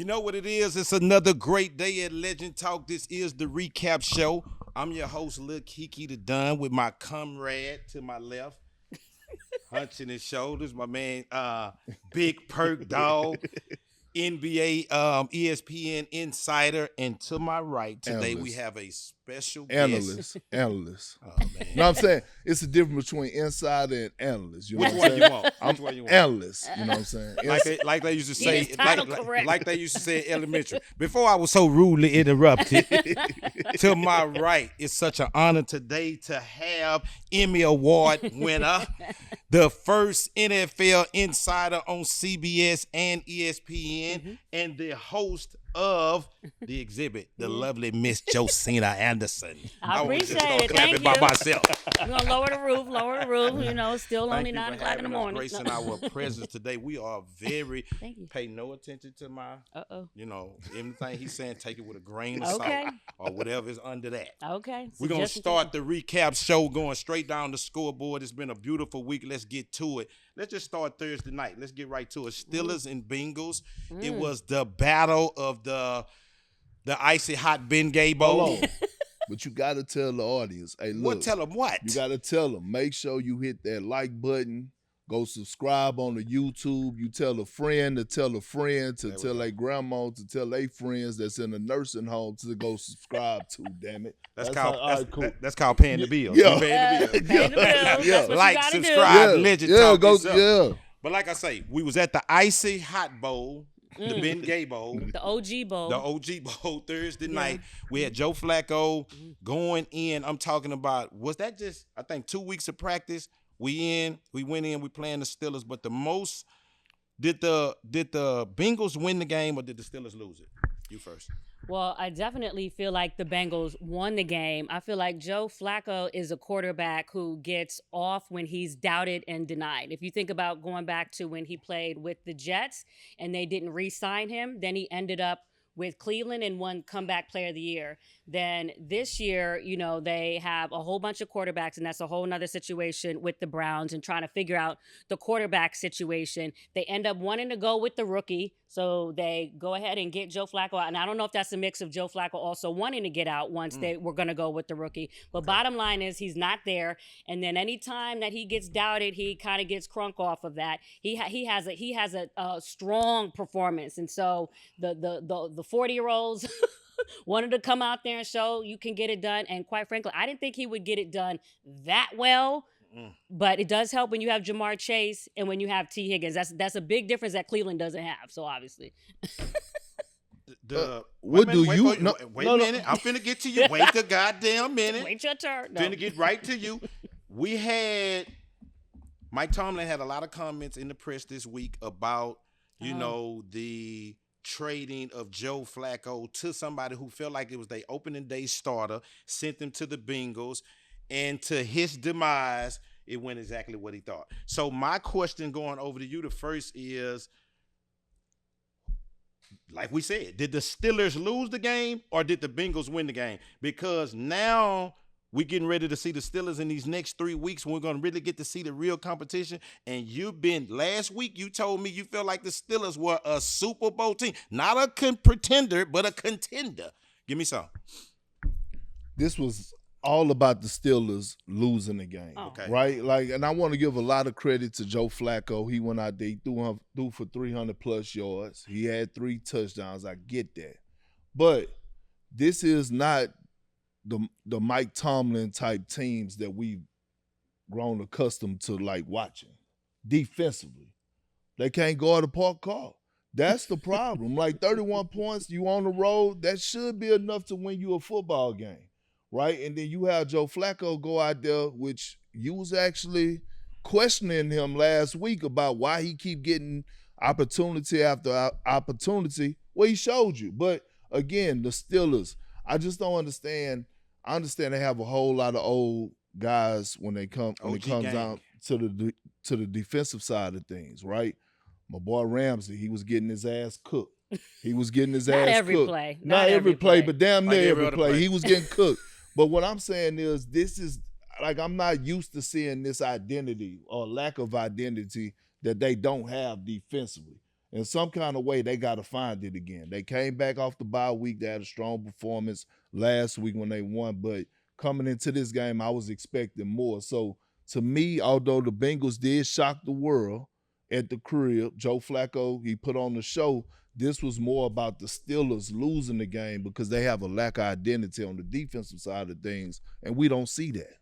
You know what it is? It's another great day at Legend Talk. This is the recap show. I'm your host, Lil Kiki the Dunn, with my comrade to my left, hunching his shoulders, my man, Big Perk Dog, NBA ESPN Insider, and to my right today we have a special guest. Analyst. Oh, man. You know what I'm saying? It's the difference between insider and analyst. You know Which what I'm one saying? you want? I'm Which one you want? analyst. You know what I'm saying? Like they used to say, his title correct. like they used to say in elementary. Before I was so rudely interrupted, to my right, it's such an honor today to have Emmy Award winner, the first NFL insider on CBS and ESPN, and the host of the exhibit, the lovely Miss Josina Anderson. I was just appreciate gonna it. clap Thank it by you. myself. We're going to lower the roof. You know, it's still Thank only you 9 for o'clock in the having us, morning. gracing our presence today. We are very, Thank you. pay no attention to my, Uh-oh. anything he's saying, take it with a grain of Okay. salt or whatever is under that. Okay. We're going to Suggestions? start the recap show going straight down the scoreboard. It's been a beautiful week. Let's get to it. Let's just start Thursday night. Let's get right to it. Steelers and Bengals. It was the battle of the icy hot Bengay Bowl. Hold on. But you got to tell the audience, hey, look. What? Tell them what? You got to tell them. Make sure you hit that like button. Go subscribe on the YouTube. You tell a friend to tell a friend to tell their grandma to tell their friends that's in a nursing home to go subscribe to, damn it. That's that's called paying the bills. Yeah. You paying the bills. Paying the bills. Yeah. That's what Like, you gotta subscribe. do. Legend Talk go, this up. yeah. But like I say, we was at the icy hot bowl, the Bengay Bowl. The OG Bowl. The OG Bowl Thursday night. We had Joe Flacco going in. I'm talking about, was that just, I think, 2 weeks of practice? We went in, we playing the Steelers, but the most, did the Bengals win the game or did the Steelers lose it? You first. Well, I definitely feel like the Bengals won the game. I feel like Joe Flacco is a quarterback who gets off when he's doubted and denied. If you think about going back to when he played with the Jets and they didn't re-sign him, then he ended up with Cleveland and won comeback player of the year. Then this year, you know, they have a whole bunch of quarterbacks, and that's a whole nother situation with the Browns and trying to figure out the quarterback situation. They end up wanting to go with the rookie, so they go ahead and get Joe Flacco out. And I don't know if that's a mix of Joe Flacco also wanting to get out once they were going to go with the rookie. But bottom line is he's not there. And then anytime that he gets doubted, he kind of gets crunk off of that. He has a strong performance. And so the 40-year-olds wanted to come out there and show you can get it done. And quite frankly, I didn't think he would get it done that well. But it does help when you have Jamar Chase and when you have T. Higgins. That's a big difference that Cleveland doesn't have. So obviously, What do you? Wait a minute. I'm finna get to you. Wait a goddamn minute. wait your turn. No. Finna get right to you. We had Mike Tomlin had a lot of comments in the press this week about the trading of Joe Flacco to somebody who felt like it was their opening day starter, sent them to the Bengals, and to his demise, it went exactly what he thought. So my question going over to you, the first is, like we said, did the Steelers lose the game or did the Bengals win the game? Because now we're getting ready to see the Steelers in these next 3 weeks when we're going to really get to see the real competition. And last week you told me you felt like the Steelers were a Super Bowl team. Not a pretender, but a contender. Give me some. This was all about the Steelers losing the game, Okay. right? Like, and I want to give a lot of credit to Joe Flacco. He went out there, he threw for 300-plus yards. He had 3 touchdowns. I get that. But this is not the Mike Tomlin type teams that we've grown accustomed to like watching defensively. They can't guard a parked car. That's the problem. Like 31 points, you on the road, that should be enough to win you a football game, right? And then you have Joe Flacco go out there, which you was actually questioning him last week about why he keep getting opportunity after opportunity. Well, he showed you. But again, the Steelers, I just don't understand. I understand they have a whole lot of old guys when it comes down to the defensive side of things, right? My boy Ramsey, he was getting his ass cooked. He was getting his ass every cooked. play. Not every play, but damn Like near every every other play. play. He was getting cooked. But what I'm saying is this is like I'm not used to seeing this identity or lack of identity that they don't have defensively. In some kind of way, they got to find it again. They came back off the bye week. They had a strong performance last week when they won. But coming into this game, I was expecting more. So, to me, although the Bengals did shock the world at the crib, Joe Flacco, he put on the show, this was more about the Steelers losing the game because they have a lack of identity on the defensive side of things, and we don't see that.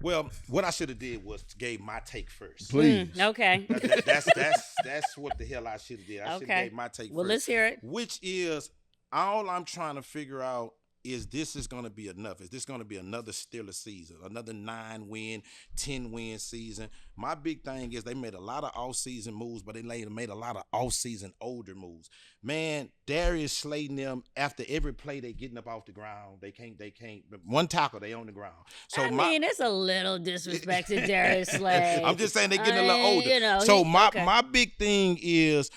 Well, what I should have did was gave my take first. Please. Okay. That's what the hell I should have did. I should have gave my take first. Well, let's hear it. Which is, all I'm trying to figure out is this is going to be enough. Is this going to be another Steelers season, another 9-win, 10-win season? My big thing is they made a lot of off-season moves, but they made a lot of off-season older moves. Man, Darius Slayton them, after every play they getting up off the ground. They can't. One tackle, they on the ground. So I mean, it's a little disrespect to Darius Slayton. I'm just saying they getting a little older. You know, so my big thing is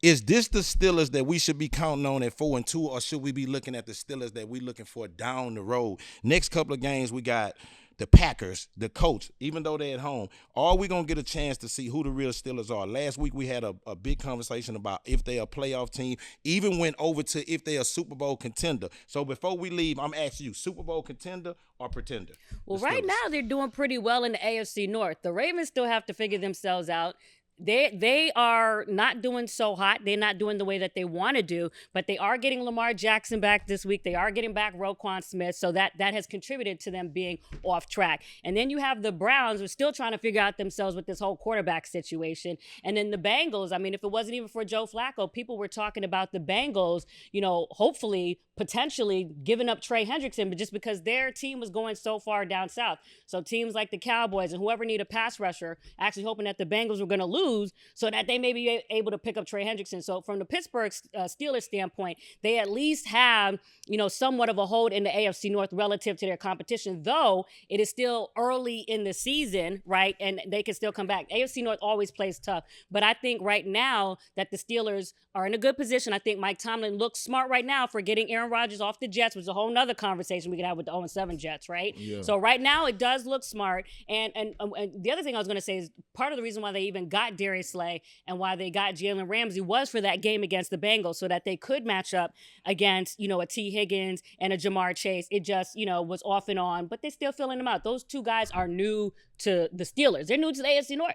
this the Steelers that we should be counting on at 4-2, or should we be looking at the Steelers that we looking for down the road? Next couple of games, we got the Packers, the Colts, even though they're at home. Are we going to get a chance to see who the real Steelers are? Last week, we had a big conversation about if they're a playoff team, even went over to if they're a Super Bowl contender. So before we leave, I'm asking you, Super Bowl contender or pretender? Well, right now, they're doing pretty well in the AFC North. The Ravens still have to figure themselves out. They are not doing so hot. They're not doing the way that they want to do, but they are getting Lamar Jackson back this week. They are getting back Roquan Smith, so that has contributed to them being off track. And then you have the Browns, who are still trying to figure out themselves with this whole quarterback situation. And then the Bengals, I mean, if it wasn't even for Joe Flacco, people were talking about the Bengals, you know, hopefully, potentially giving up Trey Hendrickson, but just because their team was going so far down south. So teams like the Cowboys and whoever need a pass rusher, actually hoping that the Bengals were going to lose so that they may be able to pick up Trey Hendrickson. So from the Pittsburgh Steelers standpoint, they at least have, you know, somewhat of a hold in the AFC North relative to their competition, though it is still early in the season, right? And they can still come back. AFC North always plays tough. But I think right now that the Steelers are in a good position. I think Mike Tomlin looks smart right now for getting Aaron Rodgers off the Jets, which is a whole nother conversation we could have with the 0-7 Jets, right? Yeah. So right now it does look smart. And the other thing I was going to say is part of the reason why they even got Darius Slay and why they got Jalen Ramsey was for that game against the Bengals, so that they could match up against, you know, a T. Higgins and a Jamar Chase. It just, you know, was off and on, but they're still filling them out. Those two guys are new to the Steelers. They're new to the AFC North.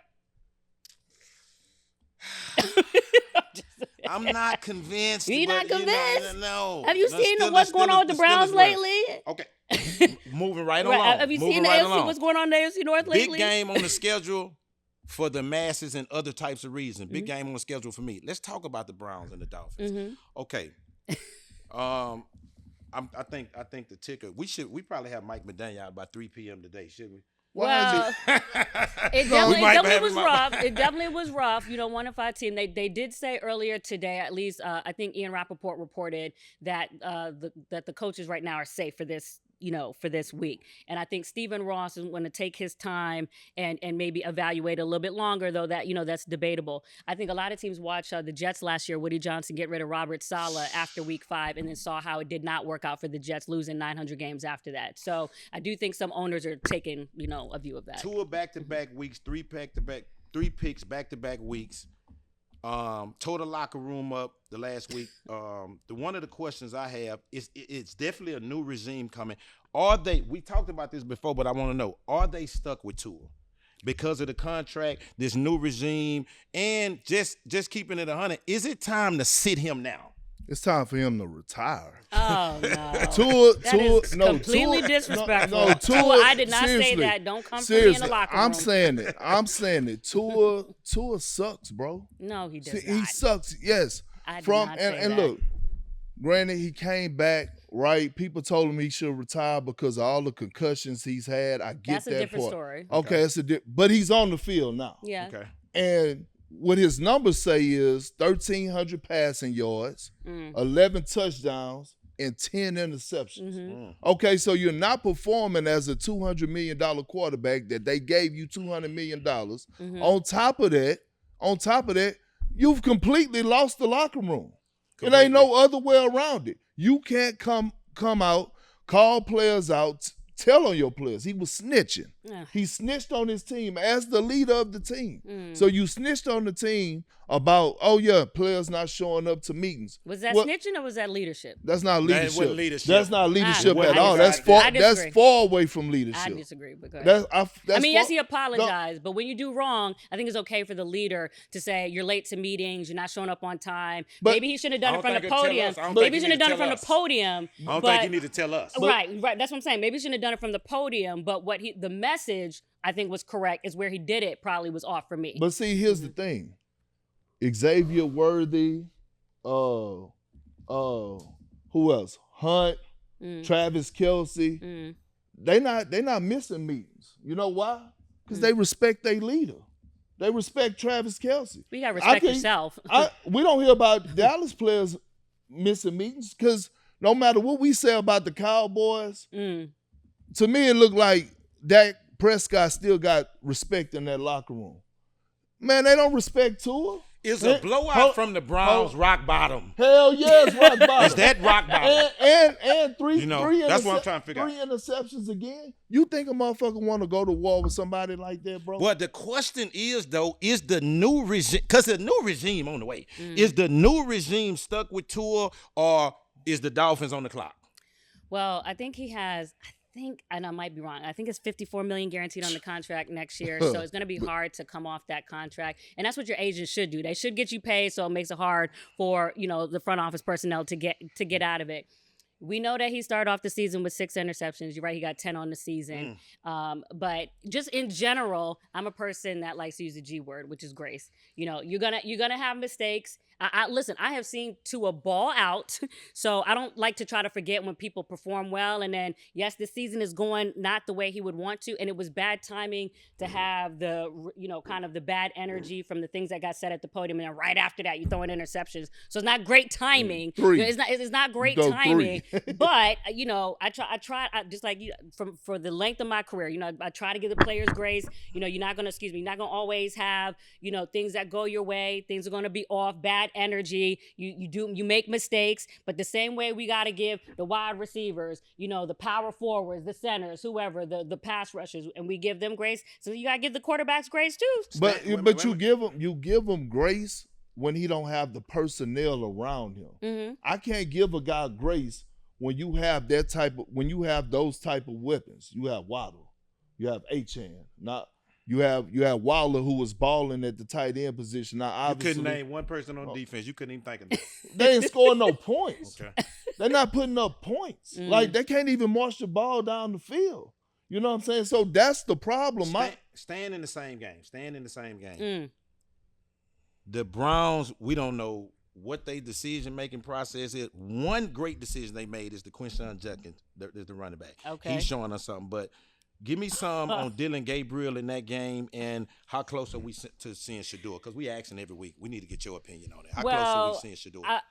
I'm not convinced. You're not convinced? No. Have you seen what's going on with the Browns lately? Okay. Moving right along. Have you seen the AFC, what's going on in the AFC North lately? Big game on the schedule for the masses and other types of reasons. Big game on the schedule for me. Let's talk about the Browns and the Dolphins. Okay. I think the ticker. We probably have Mike McDaniel out by 3 p.m. today, should we? Well, it definitely was rough. It definitely was rough. You know, 1-5 team. They did say earlier today, at least I think Ian Rappaport reported that that the coaches right now are safe for this, you know, for this week. And I think Stephen Ross is going to take his time and maybe evaluate a little bit longer, though that, you know, that's debatable. I think a lot of teams watched the Jets last year, Woody Johnson get rid of Robert Saleh after week 5, and then saw how it did not work out for the Jets, losing 900 games after that. So I do think some owners are taking, you know, a view of that. 2 back-to-back weeks, 3 picks back-to-back weeks. Tore the locker room up the last week. One of the questions I have is, it's definitely a new regime coming. We talked about this before, but I want to know, are they stuck with Tua because of the contract, this new regime, and just keeping it 100? Is it time to sit him now? It's time for him to retire. Oh, no. Completely disrespectful. Tua, I did not say that. Don't come for me in the locker room. I'm saying it. Tua sucks, bro. No, he does not. He sucks, yes. I did not say that. Look, granted, he came back, right? People told him he should retire because of all the concussions he's had. I get That's that a different part. story. Okay, but he's on the field now. Yeah. Okay. And what his numbers say is 1,300 passing yards, 11 touchdowns, and 10 interceptions. Okay, so you're not performing as a $200 million quarterback that they gave you $200 million. On top of that, you've completely lost the locker room. It ain't no other way around it. You can't come out, call players out, tell on your players. He was snitching. He snitched on his team as the leader of the team. So you snitched on the team about, players not showing up to meetings. Was that snitching or was that leadership? That's not leadership. That wasn't leadership. That's not leadership at all. That's far away from leadership. I disagree. Yes, he apologized, but when you do wrong, I think it's okay for the leader to say you're late to meetings, you're not showing up on time. Maybe he shouldn't have done it from the podium. Maybe he shouldn't have done it from the podium. I don't think you need to tell us. Right. That's what I'm saying. Maybe he shouldn't have done it from the podium, but the message I think was correct is where he did it probably was off for me. But see, here's the thing. Xavier Worthy, who else? Hunt, Travis Kelce. They not missing meetings. You know why? Because they respect their leader. They respect Travis Kelce. You gotta respect yourself. We don't hear about Dallas players missing meetings because no matter what we say about the Cowboys, to me it looked like Dak Prescott still got respect in that locker room. Man, they don't respect Tua. Is a blowout from the Browns rock bottom? Hell yeah, it's rock bottom. Is that rock bottom? And three that's what I'm trying to figure out. 3 interceptions again. You think a motherfucker want to go to war with somebody like that, bro? But the question is, though, is the new regime, because the new regime on the way, is the new regime stuck with Tua or is the Dolphins on the clock? Well, I think he has, and I might be wrong, I think it's $54 million guaranteed on the contract next year, so it's going to be hard to come off that contract. And that's what your agent should do. They should get you paid, so it makes it hard for, the front office personnel to get out of it. We know that he started off the season with 6 interceptions. You're right, he got 10 on the season. But just in general, I'm a person that likes to use the G word, which is grace. You're gonna have mistakes. Listen, I have seen Tua ball out, so I don't like to try to forget when people perform well. And then, yes, the season is going not the way he would want to, and it was bad timing to have the, kind of the bad energy from the things that got said at the podium, and then right after that, you throw in interceptions. So it's not great timing. It's not great timing. But I try just like for the length of my career. I try to give the players grace. You're not gonna always have things that go your way. Things are gonna be off. Bad energy. You make mistakes, but the same way we got to give the wide receivers, the power forwards, the centers, whoever, the pass rushers, and we give them grace. So you got to give the quarterbacks grace too. But you give them grace when he don't have the personnel around him. I can't give a guy grace when you have those type of weapons. You have Waddle, you have Achane, You have Waller, who was balling at the tight end position. Now, obviously, you couldn't name one person on defense. You couldn't even think of that. They ain't scoring no points. Okay. They're not putting up points. Like, they can't even march the ball down the field. You know what I'm saying? So that's the problem. Staying in the same game. The Browns, we don't know what their decision-making process is. One great decision they made is the Quinshon Judkins, the running back. Okay. He's showing us something, but give me some on Dylan Gabriel in that game, and how close are we to seeing Shedeur? Because we asking every week. We need to get your opinion on it. How close are we seeing Shedeur?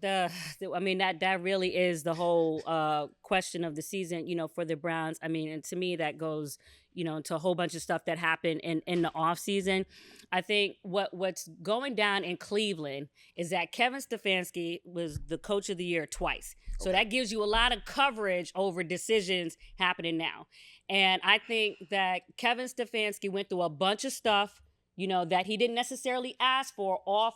That really is the whole question of the season, for the Browns. And to me, that goes, into a whole bunch of stuff that happened in the offseason. I think what's going down in Cleveland is that Kevin Stefanski was the coach of the year twice. So that gives you a lot of coverage over decisions happening now. And I think that Kevin Stefanski went through a bunch of stuff, that he didn't necessarily ask for off,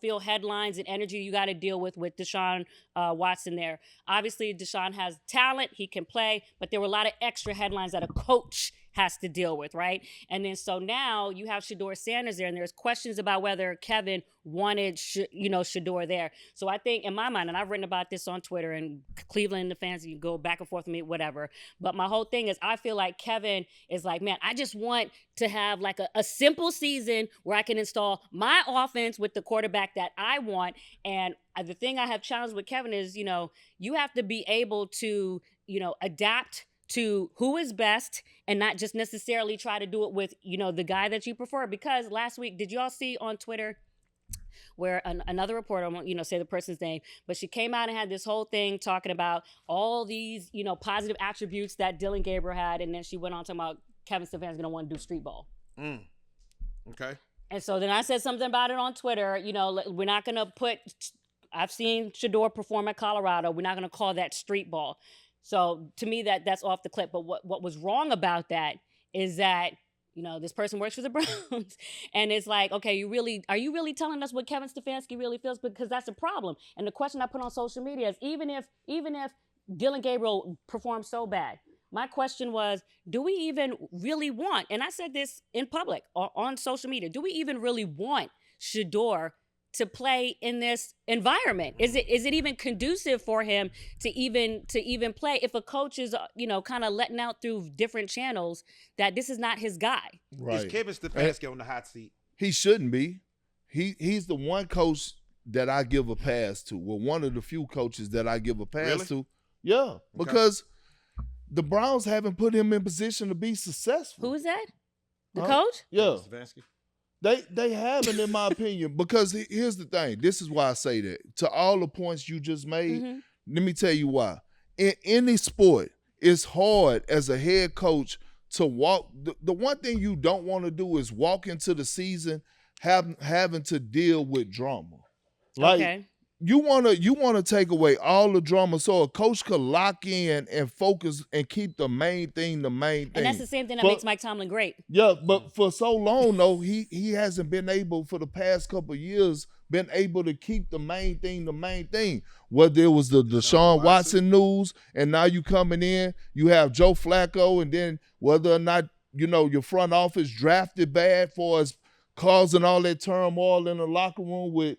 field headlines and energy you got to deal with Deshaun Watson there. Obviously, Deshaun has talent. He can play. But there were a lot of extra headlines that a coach has to deal with, right? And then so now you have Shedeur Sanders there, and there's questions about whether Kevin wanted, Shedeur there. So I think in my mind, and I've written about this on Twitter, and Cleveland, the fans, you can go back and forth with me, whatever. But my whole thing is I feel like Kevin is like, man, I just want to have like a simple season where I can install my offense with the quarterback that I want. And the thing I have challenged with Kevin is, you have to be able to, adapt to who is best and not just necessarily try to do it with, the guy that you prefer. Because last week, did you all see on Twitter where another reporter, I won't, say the person's name, but she came out and had this whole thing talking about all these, positive attributes that Dylan Gabriel had. And then she went on talking about Kevin Stefanski's going to want to do street ball. Okay. And so then I said something about it on Twitter. We're not going to I've seen Shedeur perform at Colorado. We're not going to call that street ball. So to me, that's off the clip. But what was wrong about that is that, this person works for the Browns, and it's like, okay, are you really telling us what Kevin Stefanski really feels? Because that's a problem. And the question I put on social media is, even if Dylan Gabriel performed so bad, my question was, do we even really want, and I said this in public or on social media, do we even really want Shedeur to play in this environment? Is it even conducive for him to even play if a coach is kind of letting out through different channels that this is not his guy? Right. Is Kevin Stefanski on the hot seat? He shouldn't be. He's the one coach that I give a pass to. Well, one of the few coaches that I give a pass to. Yeah, because the Browns haven't put him in position to be successful. Who is that? The coach? Yeah. Stefanski. They haven't, in my opinion, because here's the thing. This is why I say that. To all the points you just made, let me tell you why. In any sport, it's hard as a head coach to walk. The one thing you don't want to do is walk into the season having to deal with drama. Like, you want to take away all the drama so a coach could lock in and focus and keep the main thing. And that's the same thing that makes Mike Tomlin great. Yeah, but for so long, though, he hasn't been able, for the past couple of years, been able to keep the main thing. Whether it was the Deshaun Watson news, and now you coming in, you have Joe Flacco, and then whether or not, your front office drafted bad for us causing all that turmoil in the locker room with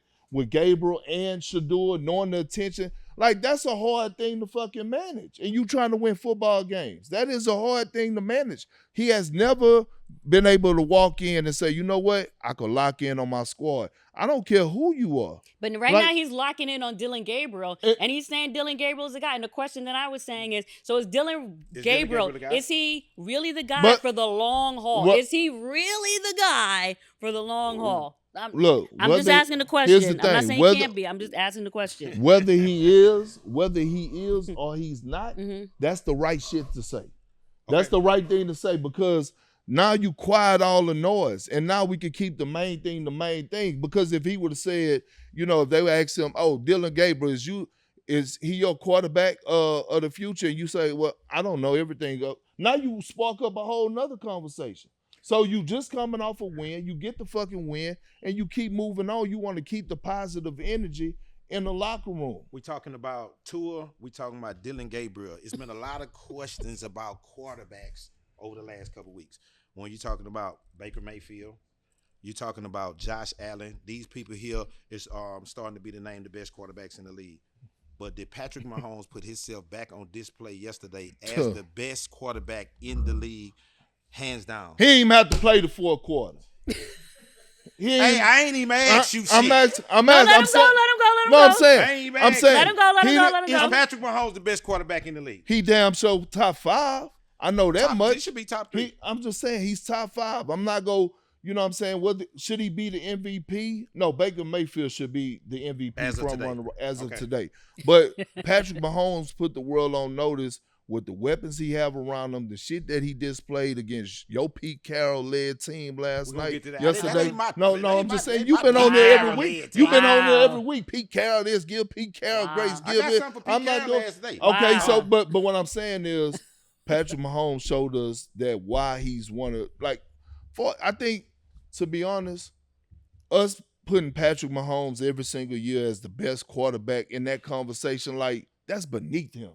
Gabriel and Shedeur, knowing the attention. Like, that's a hard thing to fucking manage. And you trying to win football games. That is a hard thing to manage. He has never been able to walk in and say, you know what? I could lock in on my squad. I don't care who you are. But now he's locking in on Dylan Gabriel, and he's saying Dylan Gabriel is the guy. And the question that I was saying is Dylan Gabriel, is he really the guy for the long haul? Is he really the guy for the long haul? I'm just asking the question. Here's the thing, I'm not saying he can't be. I'm just asking the question. Whether he is or he's not, that's the right shit to say. That's the right thing to say, because now you quiet all the noise, and now we can keep the main thing. Because if he would have said, if they would ask him, oh, Dylan Gabriel, is he your quarterback of the future? And you say, well, I don't know everything up. Now you spark up a whole nother conversation. So you just coming off a win, you get the fucking win, and you keep moving on. You want to keep the positive energy in the locker room. We talking about Tua. We talking about Dylan Gabriel. It's been a lot of questions about quarterbacks over the last couple of weeks. When you're talking about Baker Mayfield, you're talking about Josh Allen. These people here is starting to be the best quarterbacks in the league. But did Patrick Mahomes put himself back on display yesterday as the best quarterback in the league? Hands down. He ain't even have to play the fourth quarter. I ain't even asked you shit. Let him go. I'm saying. I ain't even asked you. Let him go. Is Patrick Mahomes the best quarterback in the league? He damn sure top 5. I know that much. He should be top 3. I'm just saying he's top 5. I'm not going, should he be the MVP? No, Baker Mayfield should be the MVP as of today. But Patrick Mahomes put the world on notice with the weapons he have around him, the shit that he displayed against your Pete Carroll-led team last night, yesterday. I'm just saying, you've been on there every week. You've been on there every week. Pete Carroll this, give Pete Carroll grace, give it. I'm not going last day. Okay, so but what I'm saying is Patrick Mahomes showed us that why he's one of, I think, to be honest, us putting Patrick Mahomes every single year as the best quarterback in that conversation, that's beneath him.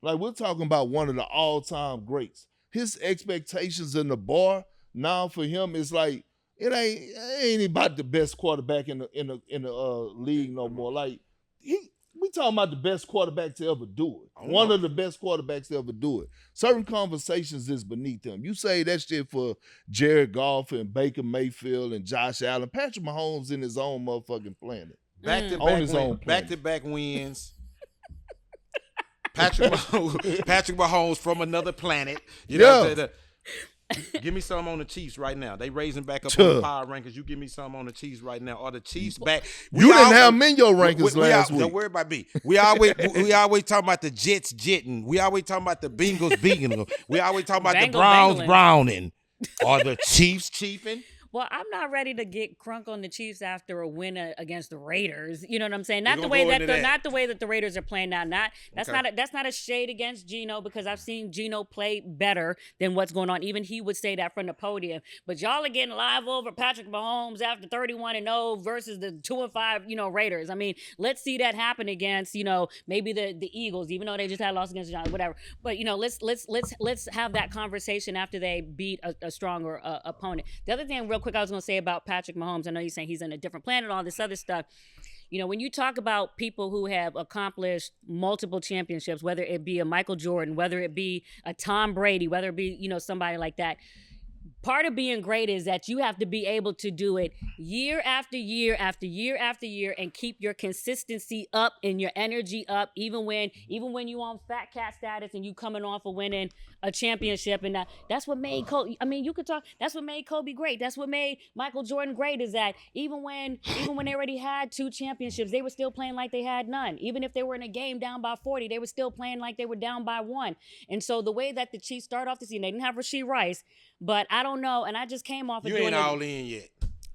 We're talking about one of the all-time greats. His expectations in the bar now for him is it ain't about the best quarterback in the league no more. We talking about the best quarterback to ever do it. One of the best quarterbacks to ever do it. Certain conversations is beneath him. You say that shit for Jared Goff and Baker Mayfield and Josh Allen. Patrick Mahomes in his own motherfucking planet. Back-to-back wins. Patrick Mahomes from another planet. Give me some on the Chiefs right now. They raising back up on the power rankings. You give me some on the Chiefs right now. Are the Chiefs back? You didn't have them in your rankings last week. Don't worry about me. We always talking about the Jets jetting. We always talking about the Bengals beating them. We always talking about the Browns browning. Are the Chiefs chiefing? Well, I'm not ready to get crunk on the Chiefs after a win against the Raiders. You know what I'm saying? Not the way that the Raiders are playing now. That's not a shade against Geno, because I've seen Geno play better than what's going on. Even he would say that from the podium. But y'all are getting live over Patrick Mahomes after 31-0 versus the 2-5, Raiders. I mean, let's see that happen against, maybe the Eagles, even though they just had a loss against Giants, whatever. But let's have that conversation after they beat a stronger opponent. The other thing, real quick, I was going to say about Patrick Mahomes. I know you're saying he's in a different planet, all this other stuff. When you talk about people who have accomplished multiple championships, whether it be a Michael Jordan, whether it be a Tom Brady, whether it be, somebody like that, part of being great is that you have to be able to do it year after year after year after year and keep your consistency up and your energy up, even when you on fat cat status and you coming off of winning a championship. And that's what made Kobe. I mean, you could talk. That's what made Kobe great. That's what made Michael Jordan great. Is that even when they already had 2 championships, they were still playing like they had none. Even if they were in a game down by 40, they were still playing like they were down by 1. And so the way that the Chiefs start off the season, they didn't have Rasheed Rice, but I don't know. And I just came off of you doing ain't all in yet.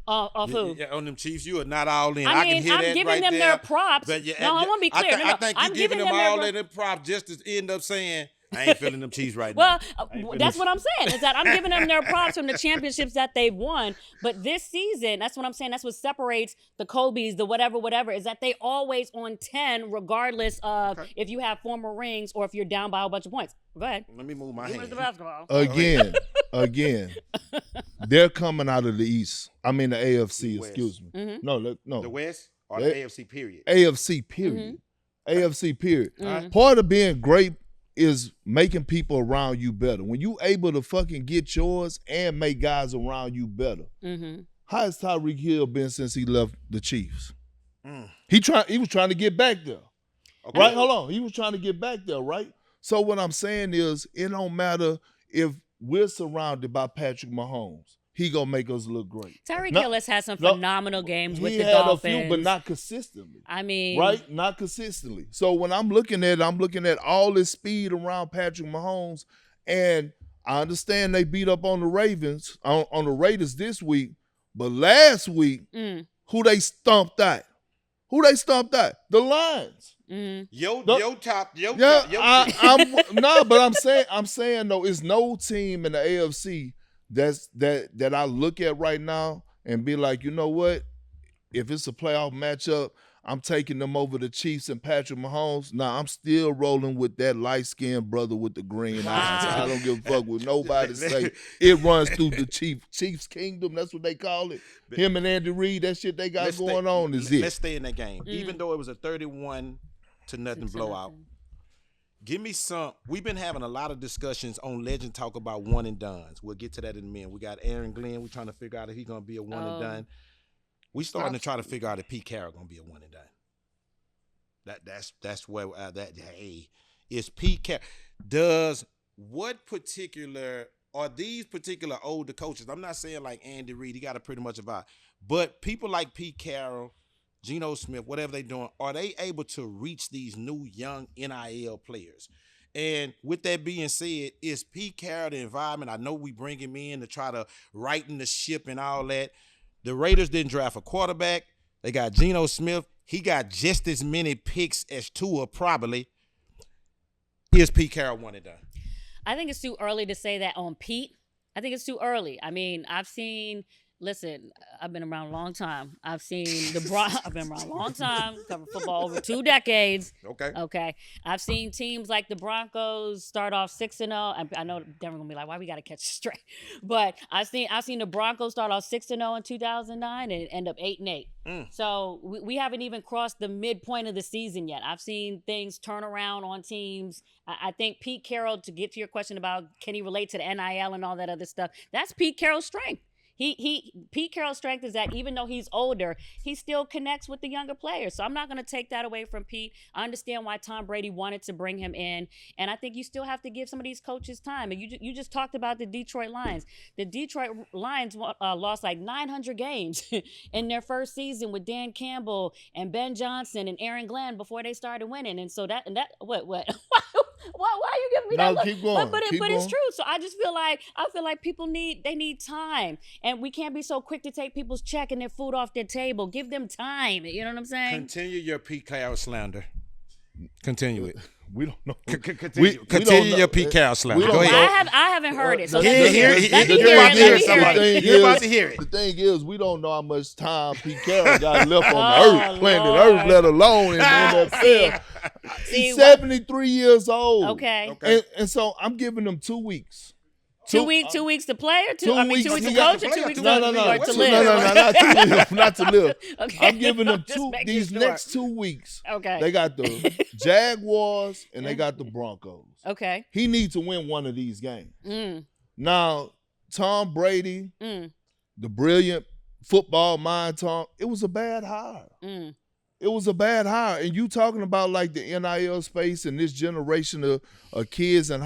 Off who? On them Chiefs, you are not all in. I mean, can hear I'm that giving right them there, their props. But No, I want to be clear. I think I'm you're giving them all of them props just to end up saying, I ain't feeling them Chiefs right now. Well, that's what I'm saying, is that I'm giving them their props from the championships that they've won. But this season, that's what I'm saying. That's what separates the Kobe's, the whatever, is that they always on 10, regardless of if you have 4 more rings or if you're down by a bunch of points. Go ahead. Let me move my hand. The basketball. Again, they're coming out of the East. I mean the AFC, excuse me. Mm-hmm. No. The West or the AFC period? AFC period. Mm-hmm. AFC period. Mm-hmm. Part of being great is making people around you better. When you able to fucking get yours and make guys around you better. Mm-hmm. How has Tyreek Hill been since he left the Chiefs? He was trying to get back there. Okay. Right? Hold on. He was trying to get back there, right? So what I'm saying is, it don't matter if we're surrounded by Patrick Mahomes. He gonna make us look great. Tyreek Hill has had some phenomenal games with the Dolphins. He had a few, but not consistently. I mean, right? Not consistently. So when I'm looking at all this speed around Patrick Mahomes, and I understand they beat up on the Ravens, on the Raiders this week, but last week, who they stomped out? The Lions. But I'm saying though, it's no team in the AFC that I look at right now and be like, you know what? If it's a playoff matchup, I'm taking them over the Chiefs and Patrick Mahomes. Nah, I'm still rolling with that light-skinned brother with the green eyes. I don't give a fuck what nobody say. It runs through the Chiefs kingdom. That's what they call it. Him and Andy Reid, that shit they got going on is it. Let's stay in that game. Even though it was a 31-0 blowout. Give me some. We've been having a lot of discussions on Legend Talk about one and dones. We'll get to that in a minute. We got Aaron Glenn. We're trying to figure out if he's going to be a one and done. We starting to try to figure out if Pete Carroll going to be a one and done. That's where is Pete Carroll. Are these particular older coaches? I'm not saying like Andy Reid. He got a pretty much a vibe, but people like Pete Carroll, Geno Smith, whatever they're doing, are they able to reach these new young NIL players? And with that being said, is Pete Carroll the environment? I know we bring him in to try to righten the ship and all that. The Raiders didn't draft a quarterback. They got Geno Smith. He got just as many picks as Tua probably. Is Pete Carroll one and done? I think it's too early to say that on Pete. I think it's too early. I mean, Listen, I've been around a long time. I've been around a long time, covered football over 2 decades. Okay. I've seen teams like the Broncos start off 6-0. I know Denver gonna be like, why we gotta catch it straight? But I've seen the Broncos start off 6-0 in 2009 and end up 8-8. So we haven't even crossed the midpoint of the season yet. I've seen things turn around on teams. I think Pete Carroll, to get to your question about can he relate to the NIL and all that other stuff, that's Pete Carroll's strength. Pete Carroll's strength is that even though he's older, he still connects with the younger players. So I'm not going to take that away from Pete. I understand why Tom Brady wanted to bring him in, and I think you still have to give some of these coaches time. And you just talked about the Detroit Lions. The Detroit Lions lost like 900 games in their first season with Dan Campbell and Ben Johnson and Aaron Glenn before they started winning. And so what? Why are you giving me No, that look? keep going. But Keep it's going. true. So I just feel like people need time, and we can't be so quick to take people's check and their food off their table. Give them time. You know what I'm saying? Continue your Pete Carroll slander. Continue it. We don't know. Continue your Pete Carroll slander. Go ahead. I haven't heard it. So You're about to hear it. The thing is, we don't know how much time Pete Carroll got left on the earth, planet Earth, let alone in the NFL. He's 73 years old. Okay. And so I'm giving him 2 weeks. 2 weeks to play or 2 weeks to he coach got or 2 weeks to No, live? not to live. Okay. I'm giving them Just making these sure. next 2 weeks. Okay. They got the Jaguars and they got the Broncos. Okay. He needs to win one of these games. Now, Tom Brady, the brilliant football mind, Tom, it was a bad hire. It was a bad hire. And you talking about like the NIL space and this generation of kids and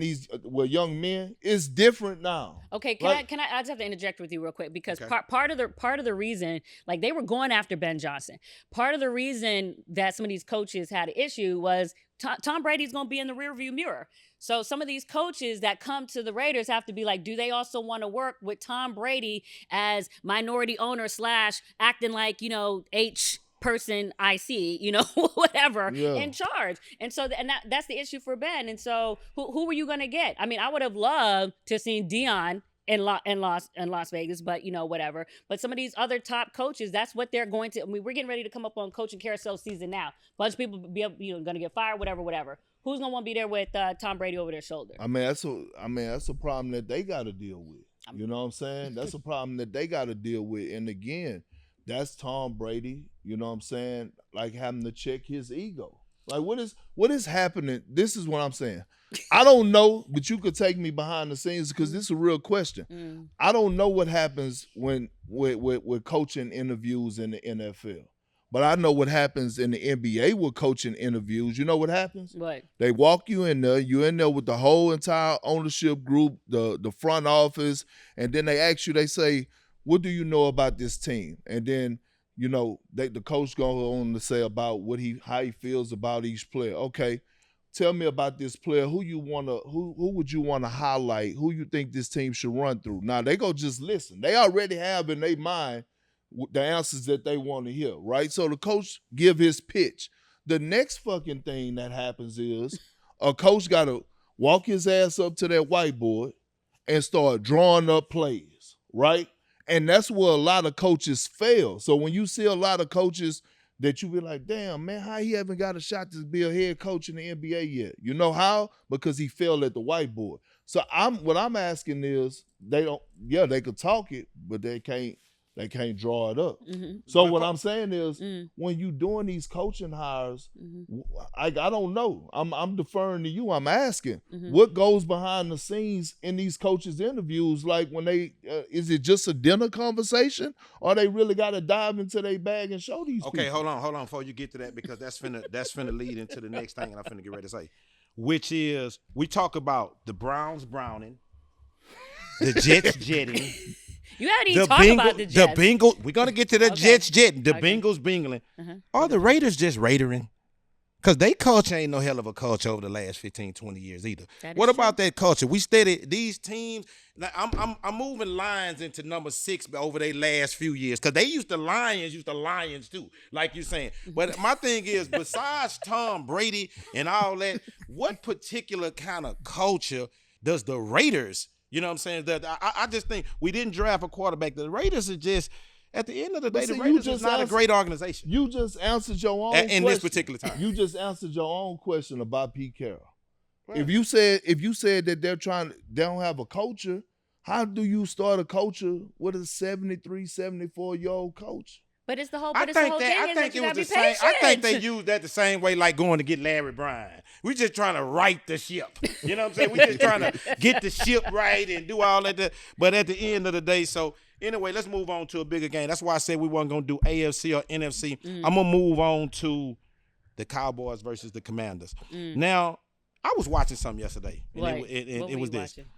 these young men, it's different now. Okay, I just have to interject with you real quick because part of the reason, like they were going after Ben Johnson. Part of the reason that some of these coaches had an issue was Tom Brady's going to be in the rearview mirror. So some of these coaches that come to the Raiders have to be like, do they also want to work with Tom Brady as minority owner / acting like, H person I see, whatever, in charge. And so that's the issue for Ben. And so who were you going to get? I mean, I would have loved to have seen Dion in Las Vegas, but whatever. But some of these other top coaches, that's what they're going to. I mean, we're getting ready to come up on coaching carousel season now. Bunch of people be going to get fired, whatever. Who's going to want to be there with Tom Brady over their shoulder? I mean, that's a problem that they got to deal with. You know what I'm saying? That's a problem that they got to deal with. And again, that's Tom Brady, you know what I'm saying? Like having to check his ego. Like what is happening? This is what I'm saying. I don't know, but you could take me behind the scenes because this is a real question. I don't know what happens when with coaching interviews in the NFL. But I know what happens in the NBA with coaching interviews. You know what happens? What? They walk you in there. You're in there with the whole entire ownership group, the front office, and then they ask you, they say, what do you know about this team? And then, the coach go on to say about how he feels about each player. Okay, tell me about this player. Who would you want to highlight? Who you think this team should run through? Now they go just listen. They already have in their mind the answers that they want to hear, right? So the coach give his pitch. The next fucking thing that happens is a coach got to walk his ass up to that whiteboard and start drawing up plays, right? And that's where a lot of coaches fail. So when you see a lot of coaches that you be like, damn, man, how he haven't got a shot to be a head coach in the NBA yet? You know how? Because he failed at the whiteboard. So what I'm asking is they could talk it, but they can't draw it up. So what I'm saying is when you doing these coaching hires, I don't know. I'm deferring to you. I'm asking what goes behind the scenes in these coaches' interviews. Like when they, is it just a dinner conversation or they really got to dive into their bag and show these people? Okay, hold on before you get to that because that's finna lead into the next thing and I'm finna get ready to say, which is we talk about the Browns browning, the Jets jetting. You haven't even talked about the Jets. The Bengals, we're going to get to the Jets jetting. The Bengals bingling. Are the Raiders just Raidering? Because they culture ain't no hell of a culture over the last 15, 20 years either. What about that culture? We studied these teams. Now, I'm moving Lions into number 6 over their last few years because they used the Lions too, like you're saying. But my thing is, besides Tom Brady and all that, what particular kind of culture does the Raiders, you know what I'm saying? That I just think we didn't draft a quarterback. The Raiders are just, at the end of the day, the Raiders is not a great organization. You just answered your own question. In this particular time. You just answered your own question about Pete Carroll. Right. If you said that they don't have a culture, how do you start a culture with a 73, 74-year-old coach? But it's the whole I think it was the same. I think they used that the same way, like going to get Larry Bryan. We just trying to right the ship. You know what I'm saying? We just trying to get the ship right and do all that. But at the end of the day, so anyway, let's move on to a bigger game. That's why I said we weren't gonna do AFC or NFC. I'm gonna move on to the Cowboys versus the Commanders. Now, I was watching something yesterday, and it was this. Watching?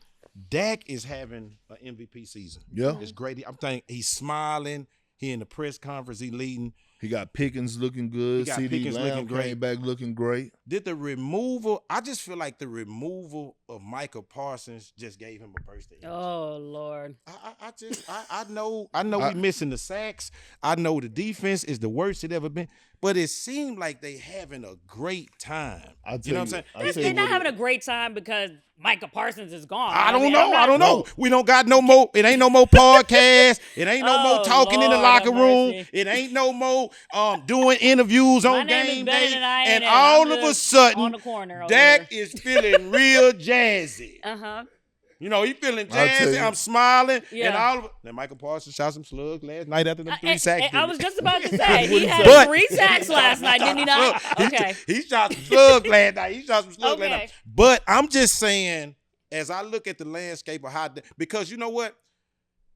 Dak is having an MVP season. Yeah, it's great. I'm thinking he's smiling. He in the press conference, he leading. He got Pickens looking good. CD Lamb came back looking great. Did the removal? I just feel like the removal of Michael Parsons just gave him a burst of energy. Oh Lord! I know we missing the sacks. I know the defense is the worst it ever been. But it seemed like they having a great time. You know what I'm saying? They're not having a great time because Micah Parsons is gone. I don't know. We don't got no more. It ain't no more podcast. It ain't no more talking in the locker room. It ain't no more doing interviews on game day. And all of a sudden, Dak is feeling real jazzy. You know, he feeling jazzy. I'm smiling. Yeah. And all of it. Then Michael Parsons shot some slugs last night after them 3 sacks. I was just about to say, he had 3 sacks last night, didn't he not? Okay. He shot some slugs last night. Last night. But I'm just saying, as I look at the landscape of how, because you know what?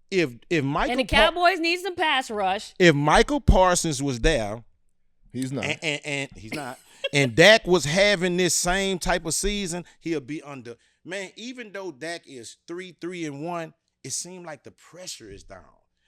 If Michael and the Cowboys need some pass rush. If Michael Parsons was there, he's not. And he's not. And Dak was having this same type of season, he'll be under. Man, even though Dak is 3-1, it seemed like the pressure is down.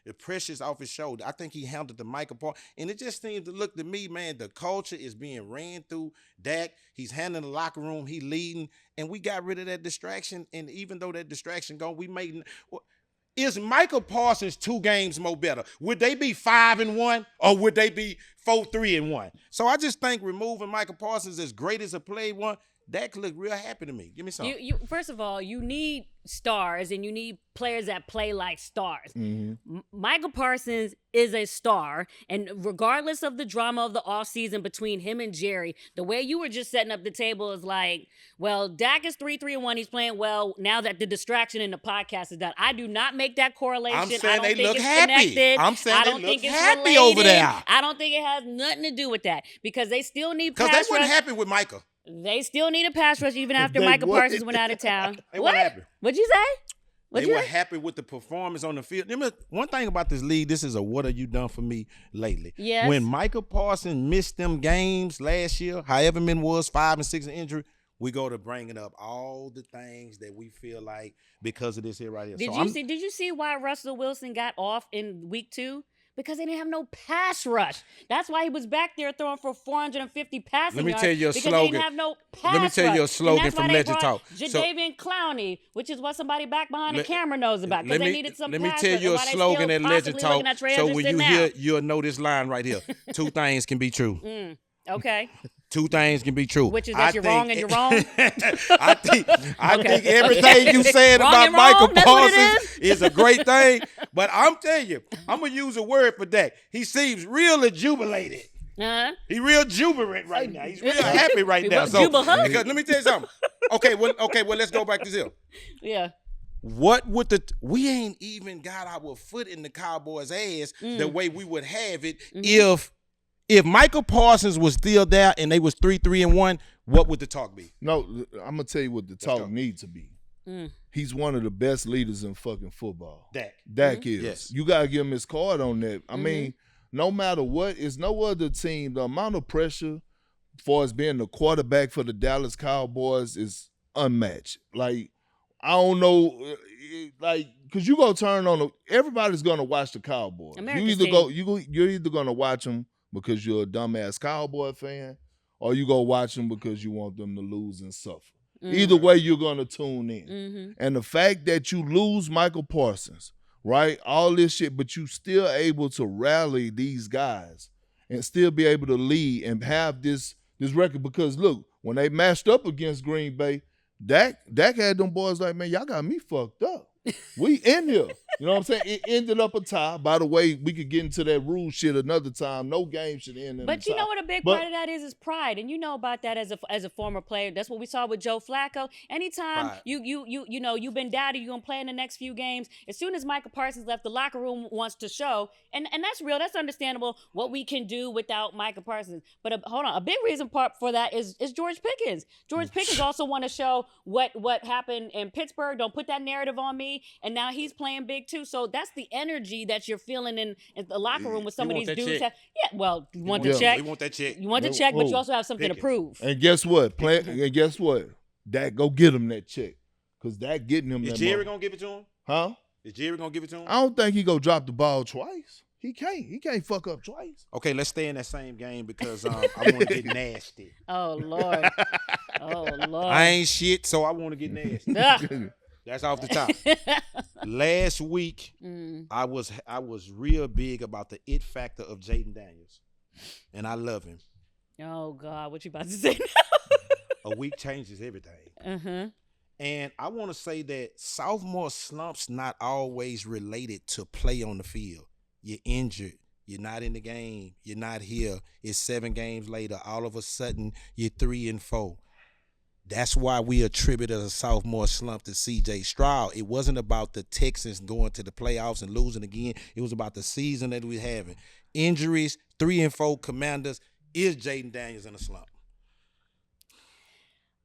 The pressure's off his shoulder. I think he handled the Michael Parsons. And it just seemed to look to me, man, the culture is being ran through Dak. He's handling the locker room. He leading. And we got rid of that distraction. And even though that distraction gone, we made – is Michael Parsons 2 games more better? Would they be 5-1 or would they be 4-3-1? So I just think removing Michael Parsons, as great as a play one, Dak looked real happy to me. Give me something. You first of all, you need stars and you need players that play like stars. Mm-hmm. Michael Parsons is a star, and regardless of the drama of the offseason between him and Jerry, the way you were just setting up the table is like, well, Dak is 3-1. He's playing well now that the distraction in the podcast is done. I do not make that correlation. I'm saying I don't they think look it's happy. Connected. I'm saying I don't they think look it's happy related. over there. I don't think it has nothing to do with that because they still need pass rush. Because they weren't happy with Michael. They still need a pass rush even after Michael Parsons went out of town. They weren't happy. What'd you say? They were happy with the performance on the field. One thing about this league, this is a what have you done for me lately. Yes. When Michael Parsons missed them games last year, however many was 5 and 6 in injury, we go to bringing up all the things that we feel like because of this here right here. Did you see why Russell Wilson got off in week 2? Because they didn't have no pass rush. That's why he was back there throwing for 450 passing yards. Let me tell you a slogan. They didn't have no pass rush. Let me tell you a slogan from Legend Talk. Jadavian Clowney, which is what somebody back behind the camera knows about. Because they needed some pass rush. Let me tell you a slogan at Legend Talk. So when you hear, you'll know this line right here. 2 things can be true. Okay. 2 things can be true. Which is that you're wrong and you're wrong? I think everything you said about Michael Parsons is a great thing. But I'm telling you, I'm going to use a word for Dak. He seems real jubilated. Uh-huh. He's real jubilant right now. He's real happy right now. So, because let me tell you something. Okay, well, let's go back to this. Yeah. What would we ain't even got our foot in the Cowboys' ass the way we would have it if Michael Parsons was still there and they was 3-1, what would the talk be? No, I'm gonna tell you what the talk needs to be. He's one of the best leaders in fucking football. Dak is. Yes. You gotta give him his card on that. I mean, no matter what, it's no other team. The amount of pressure for us being the quarterback for the Dallas Cowboys is unmatched. Like, I don't know, like, because you go turn on everybody's gonna watch the Cowboys. You're either gonna watch them because you're a dumbass Cowboy fan, or you go watch them because you want them to lose and suffer. Either way, you're going to tune in. And the fact that you lose Michael Parsons, right, all this shit, but you still able to rally these guys and still be able to lead and have this record. Because, look, when they matched up against Green Bay, Dak had them boys like, man, y'all got me fucked up. We in here. You know what I'm saying? It ended up a tie. By the way, we could get into that rule shit another time. No game should end in a tie. But you know what a big part of that is pride. And you know about that as a former player. That's what we saw with Joe Flacco. Anytime you've been doubted, you're going to play in the next few games. As soon as Michael Parsons left, the locker room wants to show. And that's real. That's understandable what we can do without Michael Parsons. But hold on. A big reason for that is George Pickens. George Pickens also want to show what happened in Pittsburgh. Don't put that narrative on me. And now he's playing big too. So that's the energy that you're feeling in the locker room with some of these dudes. You want the check. We want that check. You want the check, but you also have something to prove. And guess what? Dak go get him that check. Because Dak getting him that money. Is Jerry going to give it to him? Huh? Is Jerry going to give it to him? I don't think he go drop the ball twice. He can't fuck up twice. Okay, let's stay in that same game because I want to get nasty. Oh Lord. Oh Lord. I ain't shit, so I want to get nasty. That's off the top. Last week, I was real big about the it factor of Jayden Daniels, and I love him. Oh God, what you about to say now? A week changes everything. And I want to say that sophomore slumps not always related to play on the field. You're injured. You're not in the game. You're not here. It's 7 games later. All of a sudden, you're 3-4. That's why we attributed a sophomore slump to C.J. Stroud. It wasn't about the Texans going to the playoffs and losing again. It was about the season that we're having. Injuries, 3-4 Commanders. Is Jayden Daniels in a slump?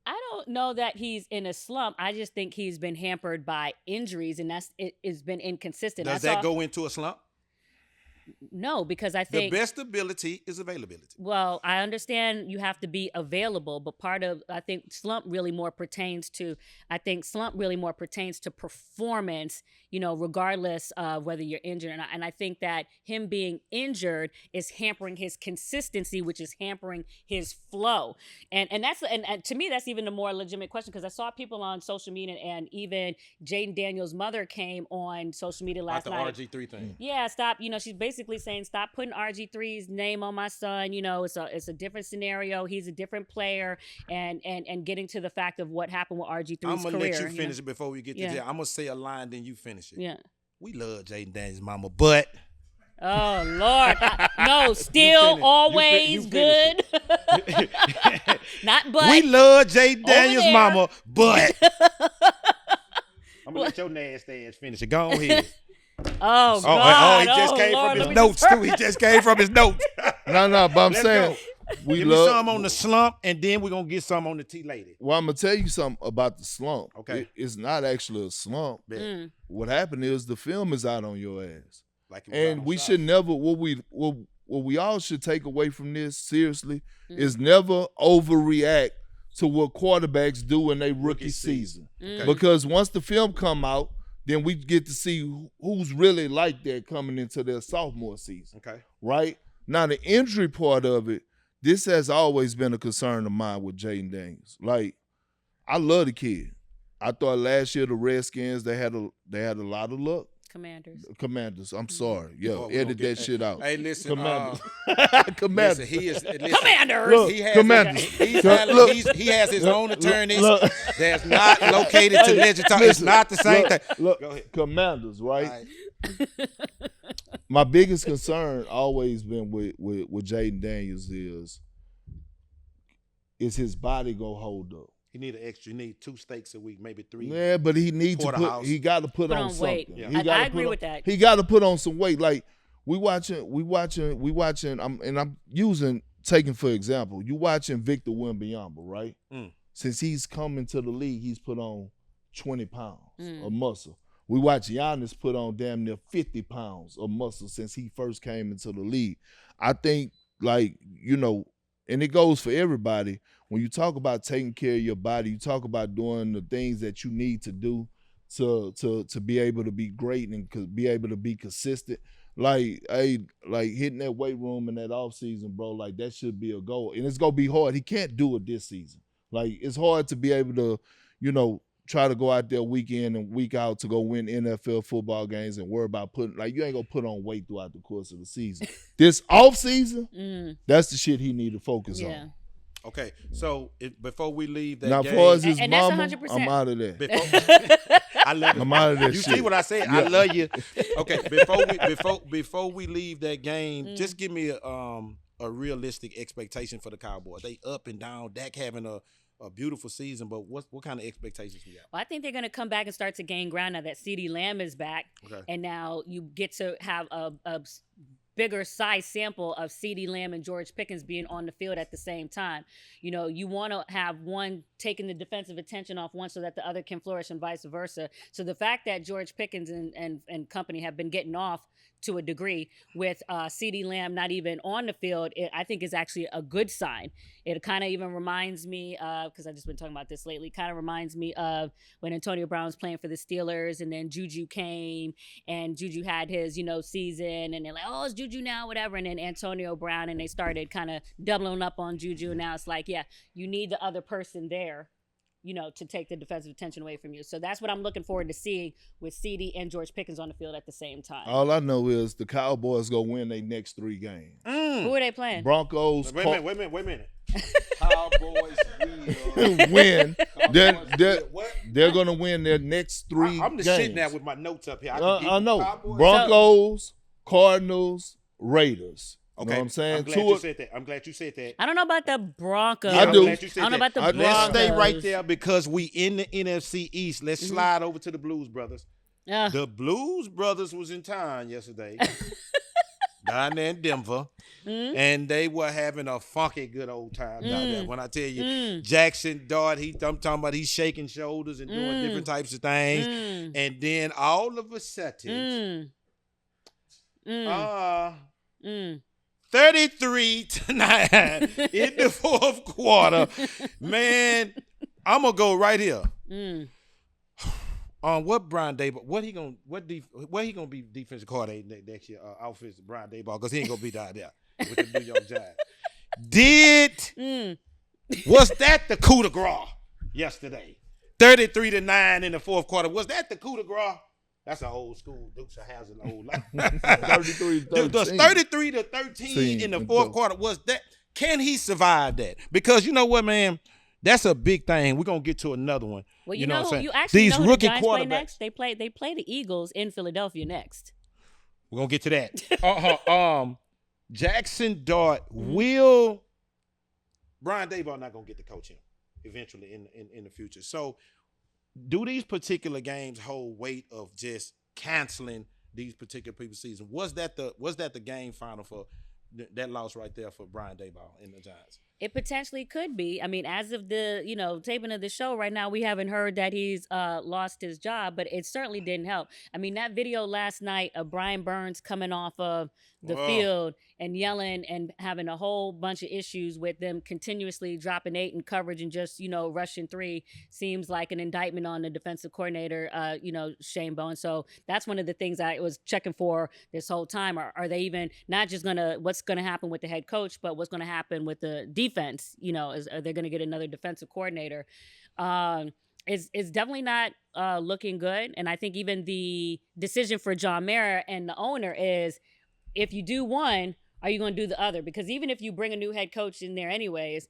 I don't know that he's in a slump. I just think he's been hampered by injuries, and it's been inconsistent. Does that go into a slump? No, because I think the best ability is availability. Well, I understand you have to be available, but I think slump really more pertains to performance, regardless of whether you're injured. And I think that him being injured is hampering his consistency, which is hampering his flow. And to me, that's even a more legitimate question, because I saw people on social media, and even Jayden Daniels' mother came on social media last night. About the RG3 thing. Yeah, stop. She's basically saying, stop putting RG3's name on my son. It's a different scenario. He's a different player, and getting to the fact of what happened with RG3's career. I'm gonna let you finish it before we get to that. I'm gonna say a line, then you finish it. Yeah. We love Jayden Daniels' mama, but oh Lord, no, still always good. Not but. We love Jayden Daniels' mama, but I'm gonna let your nasty ass finish it. Go ahead. Oh God! He just came from his notes too. He just came from his notes. No, but I'm saying give me some on the slump, and then we're gonna get some on the tea lady. Well, I'm gonna tell you something about the slump. Okay, it's not actually a slump. What happened is the film is out on your ass, and we should never. What we all should take away from this seriously is never overreact to what quarterbacks do in their rookie season, because once the film come out, then we get to see who's really like that coming into their sophomore season. Okay. Right? Now, the injury part of it, this has always been a concern of mine with Jayden Daniels. Like, I love the kid. I thought last year the Redskins, they had a lot of luck. Commanders. I'm sorry. Edit that shit out. Hey, listen. Commanders. Listen, he is. Listen, Commanders. Look, Commanders. He has his own attorneys. That's not located to legislate. It's not the same thing. Look, go ahead. Commanders, right? My biggest concern always been with Jayden Daniels is his body go hold up. He need 2 steaks a week, maybe 3. Yeah, but he needs to put. He got to put on weight. something. Yeah. I agree with that. He got to put on some weight. Like we watching. I'm taking for example. You watching Victor Wembanyama, right? Since he's come into the league, he's put on 20 pounds of muscle. We watch Giannis put on damn near 50 pounds of muscle since he first came into the league. I think, and it goes for everybody. When you talk about taking care of your body, you talk about doing the things that you need to do to be able to be great and be able to be consistent. Like hitting that weight room in that off season, bro, like that should be a goal. And it's gonna be hard. He can't do it this season. Like it's hard to be able to, try to go out there week in and week out to go win NFL football games and worry about you ain't gonna put on weight throughout the course of the season. This off season, that's the shit he need to focus on. Okay, so before we leave that now, game, as far as his and mama, that's 100%. I'm out of there. I love it. I'm out of that You shit. see what I said? Yeah. I love you. Okay, before we leave that game, just give me a realistic expectation for the Cowboys. They up and down. Dak having a beautiful season, but what kind of expectations we got? Well, I think they're going to come back and start to gain ground now that CeeDee Lamb is back, and now you get to have a bigger size sample of CeeDee Lamb and George Pickens being on the field at the same time. You know, you want to have one taking the defensive attention off one so that the other can flourish and vice versa. So the fact that George Pickens and company have been getting off to a degree with CeeDee Lamb not even on the field, I think is actually a good sign. It kind of even reminds me of, because I've just been talking about this lately, kind of reminds me of when Antonio Brown was playing for the Steelers and then Juju came and Juju had his, season and they're like, oh, it's Juju now, whatever. And then Antonio Brown, and they started kind of doubling up on Juju. And now it's like, yeah, you need the other person there, to take the defensive attention away from you. So that's what I'm looking forward to seeing with CeeDee and George Pickens on the field at the same time. All I know is the Cowboys go win their next 3 games. Who are they playing? Broncos. Wait a minute. Cowboys win. They're going to win their next 3 games. I'm just sitting there with my notes up here. I know. Broncos, Cardinals, Raiders. You know what I'm saying? I'm glad you said that. I don't know about the Broncos. I do. I don't know about the Broncos. Let's stay right there because we in the NFC East. Let's slide over to the Blues Brothers. The Blues Brothers was in town yesterday. Down there in Denver. And they were having a funky good old time down there. When I tell you, Jackson Dart, I'm talking about he's shaking shoulders and doing different types of things. And then all of a sudden, 33-9 in the fourth quarter. Man, I'm gonna go right here. On what Brian Daboll? Where he gonna be defensive coordinator next year? Offensive Brian Daboll, because he ain't gonna be down there with the New York Giants. Was that the coup de grace yesterday? 33-9 in the fourth quarter. Was that the coup de grace? That's an old school Dukes of Hazzard old life. 33-13 in the fourth quarter. Was that? Can he survive that? Because you know what, man? That's a big thing. We're gonna get to another one. Well, you know what I'm saying? You actually These know who rookie the Giants play quarterbacks. next. They play the Eagles in Philadelphia next. We're gonna get to that. Jackson Dart will. Brian Daboll not gonna get to coach him eventually in the future. So, do these particular games hold weight of just canceling these particular people's season? Was that the game final for that loss right there for Brian Daboll in the Giants? It potentially could be. I mean, as of the taping of the show right now, we haven't heard that he's lost his job, but it certainly didn't help. I mean, that video last night of Brian Burns coming off of the field and yelling and having a whole bunch of issues with them continuously dropping 8 in coverage and just rushing 3 seems like an indictment on the defensive coordinator, Shane Bowen. So that's one of the things I was checking for this whole time. Are they even not just what's gonna happen with the head coach, but what's gonna happen with the defense? Are they gonna get another defensive coordinator? It's definitely not looking good. And I think even the decision for John Mara and the owner is, if you do one, are you going to do the other? Because even if you bring a new head coach in there anyways,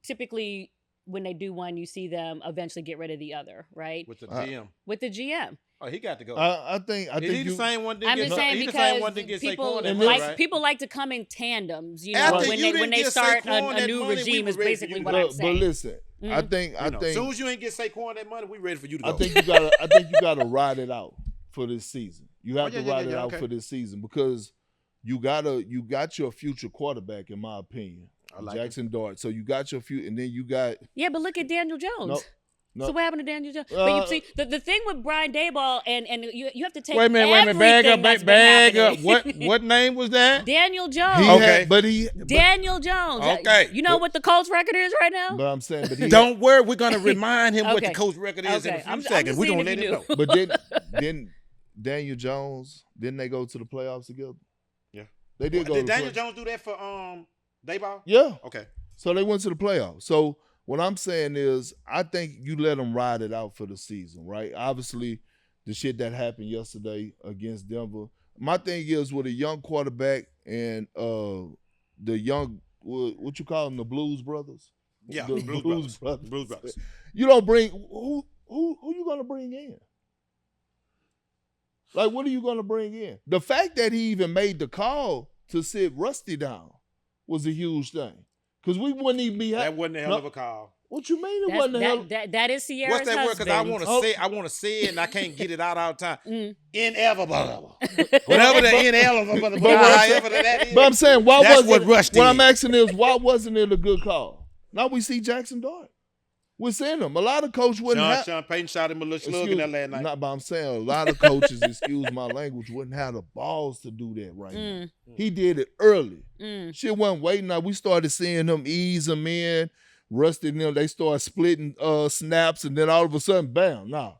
typically when they do one, you see them eventually get rid of the other, right? With the GM. With the GM. Oh, he got to go. I think he's the same one. I'm just saying because people like to come in tandems. When they start a new regime is basically what I'm saying. But listen, I think as soon as you ain't get Saquon that money, we ready for you to go. I think you gotta ride it out for this season. You have to ride it out for this season because you got your future quarterback, in my opinion, Jackson Dart. So you got your future, and then you got but look at Daniel Jones. No. So what happened to Daniel Jones? But you see, the thing with Brian Daboll, and you have to take wait a minute, bag up. What name was that? Daniel Jones. Daniel Jones. Okay. You know what the Colts record is right now? But I'm saying, don't worry, we're gonna remind him what the Colts record is in a few seconds. We're gonna let him know. But then Daniel Jones, didn't they go to the playoffs together? Yeah, they did. Did Daniel Jones do that for Daboll? Yeah. Okay. So they went to the playoffs. So what I'm saying is, I think you let them ride it out for the season, right? Obviously, the shit that happened yesterday against Denver. My thing is, with a young quarterback and the young, what you call them, the Blues Brothers? Yeah, the Blues Brothers. You don't bring who you gonna bring in? Like, what are you gonna bring in? The fact that he even made the call to sit Rusty down was a huge thing. Because we wouldn't even be that wasn't a hell of a call. What you mean it wasn't the hell? That is Sierra's What's that word? husband. Because I want to say it and I can't get it out all the time. Inevitable. But Whatever the inevitable, however that is. But I'm saying, That's what Rusty what I'm is. asking is, why wasn't it a good call? Now we see Jackson Dart. We're seeing him. A lot of coaches wouldn't have. Sean Payton shot him a little slug in that last night. But I'm saying a lot of coaches, excuse my language, wouldn't have the balls to do that right now. He did it early. Shit wasn't waiting. Now we started seeing him ease them in. Rusty and them, they started splitting snaps, and then all of a sudden, bam, nah.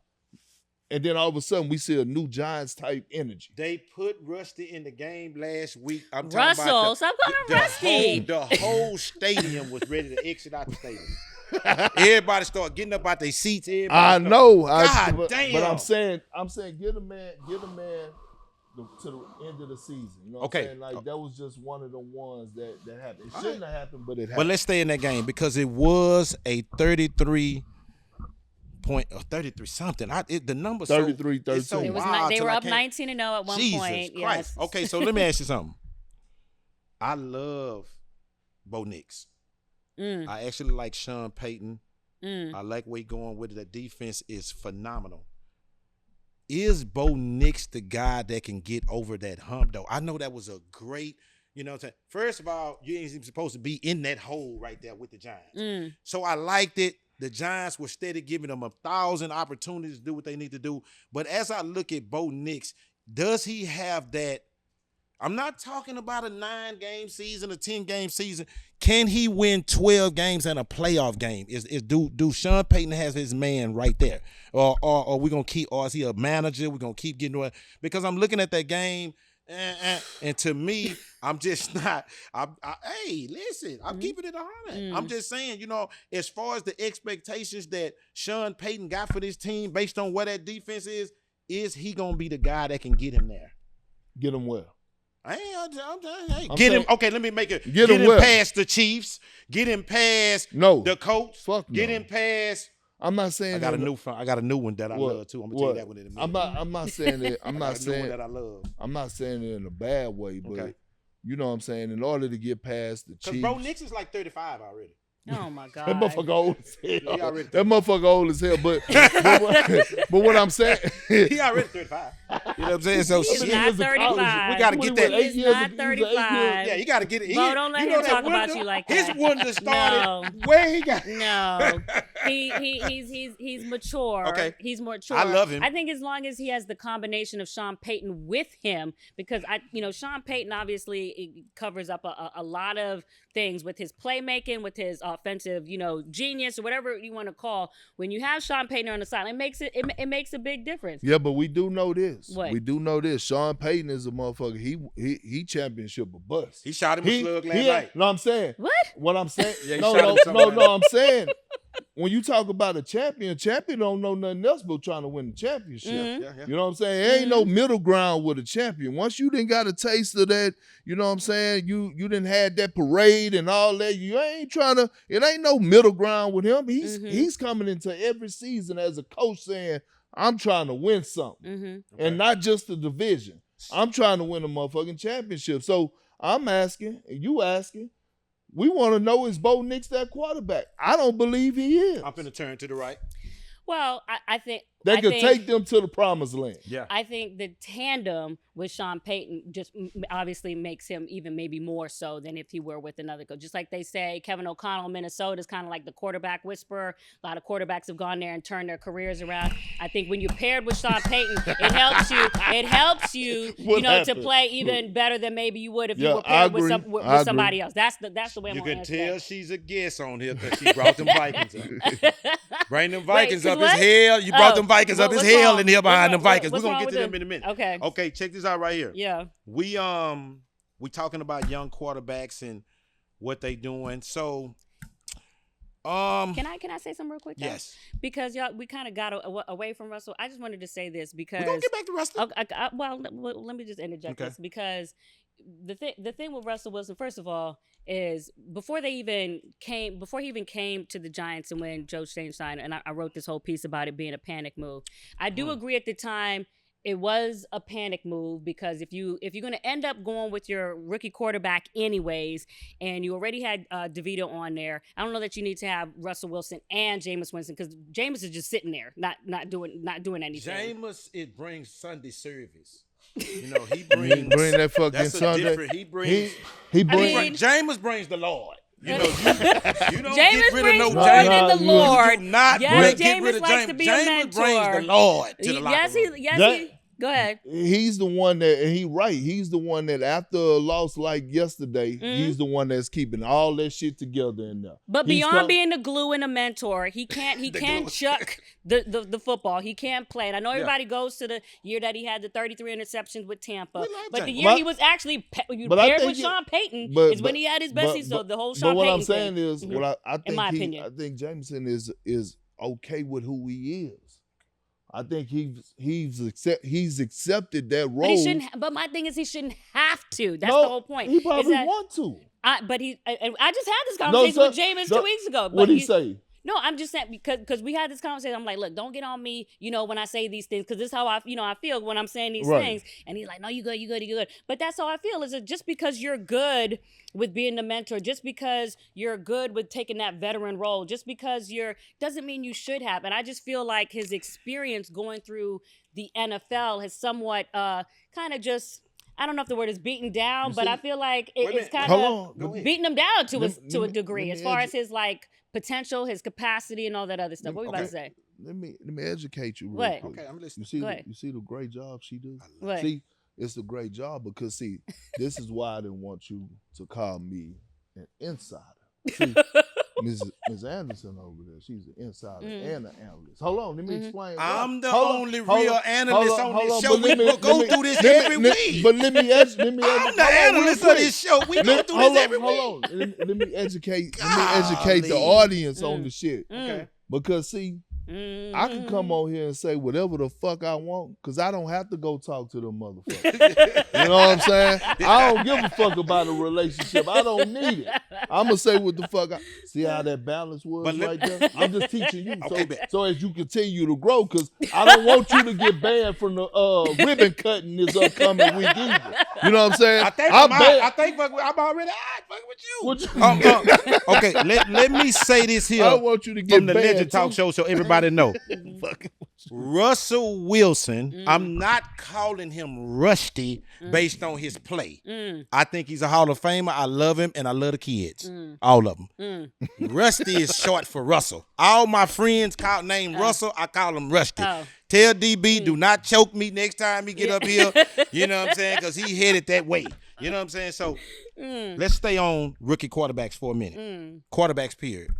And then all of a sudden, we see a new Giants-type energy. They put Rusty in the game last week. I'm Russell, talking about stop calling him Rusty. The whole stadium was ready to exit out the stadium. Everybody started getting up out their seats. I know. God damn. But I'm saying, get a man to the end of the season. You know what I'm saying? Like, that was just one of the ones that happened. It shouldn't have happened, but it happened. But let's stay in that game because it was a 33 something. The number 33-13. So It was wild they till were I up can't- 19-0 at one Jesus point. Christ. Yes. Okay, so let me ask you something. I love Bo Nix. I actually like Sean Payton. I like where he's going with it. The defense is phenomenal. Is Bo Nix the guy that can get over that hump, though? I know that was a great, you know what I'm saying? First of all, you ain't even supposed to be in that hole right there with the Giants. So I liked it. The Giants were steady giving them 1,000 opportunities to do what they need to do. But as I look at Bo Nix, does he have that? I'm not talking about a 9-game season, a 10-game season. Can he win 12 games and a playoff game? Do Sean Payton has his man right there? Or we gonna keep, or is he a manager? We're gonna keep getting away? Because I'm looking at that game, and to me, I'm just not. Hey, listen, I'm keeping it 100. I'm just saying, you know, as far as the expectations that Sean Payton got for this team, based on what that defense is he gonna be the guy that can get him there? Get him well. Get him. Okay, let me make it. Get him well. Past the Chiefs. Get him past the Colts. Fuck no. Get him past. I'm not saying I got a new one that I love too. I'm gonna tell you that one in a minute. I'm not saying it. I'm not saying that I love. I'm not saying it in a bad way, but you know what I'm saying. In order to get past the Chiefs, because Bro Nix is like 35 already. Oh my God. That motherfucker old as hell. Yeah, that motherfucker old as hell. But what I'm saying, he already 35. You know what I'm saying? So He's not 35. We gotta get that. He's not 35. Yeah, you gotta get it. Bro, don't let him talk about you like that. His wonder started No. where he got. No, he's mature. Okay. He's mature. I love him. I think as long as he has the combination of Sean Payton with him, because Sean Payton obviously covers up a lot of things with his playmaking, with his offensive, genius or whatever you want to call. When you have Sean Payton on the side, it makes a big difference. Yeah, but we do know this. What? We do know this. Sean Payton is a motherfucker. He championship a bust. He shot him a slug last night. No, I'm saying. What? What I'm saying. Yeah, no, I'm saying. When you talk about a champion don't know nothing else but trying to win the championship. Mm-hmm. Yeah. You know what I'm saying? There ain't no middle ground with a champion. Once you done got a taste of that, you know what I'm saying? You done had that parade and all that. You ain't trying to, it ain't no middle ground with him. He's coming into every season as a coach saying, I'm trying to win something. And not just the division. I'm trying to win a motherfucking championship. So I'm asking, and you asking, we want to know, is Bo Nix that quarterback? I don't believe he is. I'm finna turn to the right. Well, I think they could take them to the promised land. Yeah. I think the tandem with Sean Payton just obviously makes him even maybe more so than if he were with another coach. Just like they say, Kevin O'Connell in Minnesota is kind of like the quarterback whisperer. A lot of quarterbacks have gone there and turned their careers around. I think when you're paired with Sean Payton, it helps you, to play even better than maybe you would if you were paired with somebody else. That's the way I'm You going to can answer tell that. she's a guest on here because she brought them Vikings up. Bring them Vikings up what? his hell. You brought them Vikings up his what's hell wrong? in here behind them Vikings. We're What's gonna wrong get with to them them? in a minute. Okay. Okay, check this out right here. Yeah. We talking about young quarterbacks and what they doing. So Can I say something real quick? Though? Yes. Because we kind of got away from Russell. I just wanted to say this because we're gonna get back to Russell. Let me just interject Okay. this because the thing with Russell Wilson, first of all, is before he even came to the Giants and when Joe Shane signed, and I wrote this whole piece about it being a panic move. I do agree at the time it was a panic move because if you're going to end up going with your rookie quarterback anyways, and you already had DeVito on there, I don't know that you need to have Russell Wilson and Jameis Winston because Jameis is just sitting there, not doing anything. Jameis, it brings Sunday service. He brings bring that fucking that's Sunday. Different. He brings. Jameis brings the Lord. You don't Jameis get rid of no Jameis the Lord. You do not yes, get rid Jameis of likes Jameis. to be a Jameis mentor. brings the Lord to the locker room. Yes, go ahead. He's the one that, and he's the one that after a loss like yesterday, he's the one that's keeping all that shit together in there. But beyond being the glue and a mentor, he can't chuck the football. He can't play. And I know everybody goes to the year that he had the 33 interceptions with Tampa, but the year he was actually paired with Sean Payton is when he had his best season. So the whole Sean Payton What I'm saying is, I think in my opinion, I think Jameson is okay with who he is. I think he's accepted that role. But he shouldn't. But my thing is, he shouldn't have to. That's the whole point. He probably want to. I just had this conversation with Jameis 2 weeks ago. What did he say? No, I'm just saying because we had this conversation. I'm like, look, don't get on me, when I say these things, because this is how I feel when I'm saying these things. And he's like, no, you good. But that's how I feel. Is it just because you're good with being the mentor, just because you're good with taking that veteran role, just because doesn't mean you should have. And I just feel like his experience going through the NFL has somewhat kind of just. I don't know if the word is beaten down, but I feel like it's kind of beating him down to a degree as far as his potential, his capacity, and all that other stuff. What were you about to say? Let me educate you real quick. Okay, I'm listening. You see the great job she do? What? See, it's a great job because this is why I didn't want you to call me an insider. See, Ms. Anderson over there, she's an insider and an analyst. Hold on, let me explain. I'm the only real analyst on this show. We go through this every week. But let me I'm the analyst of this show. We go through this every week. Hold on. Let me educate the audience on the shit. Okay. Because see, I can come on here and say whatever the fuck I want because I don't have to go talk to them motherfuckers. You know what I'm saying? I don't give a fuck about a relationship. I don't need it. I'm going to say what the fuck see how that balance was right there? I'm just teaching you. So as you continue to grow, because I don't want you to get banned from the ribbon cutting this upcoming week either. You know what I'm saying? I think I'm already fucking with you. Okay, let me say this here. I want you to get from the Legend Talk Show so everybody know. Russell Wilson, I'm not calling him rusty based on his play. I think he's a Hall of Famer. I love him, and I love the kids. All of them. Rusty is short for Russell. All my friends named Russell, I call him Rusty. Tell DB, do not choke me next time he get up here. You know what I'm saying? Because he headed that way. You know what I'm saying? So let's stay on rookie quarterbacks for a minute. Quarterbacks, period.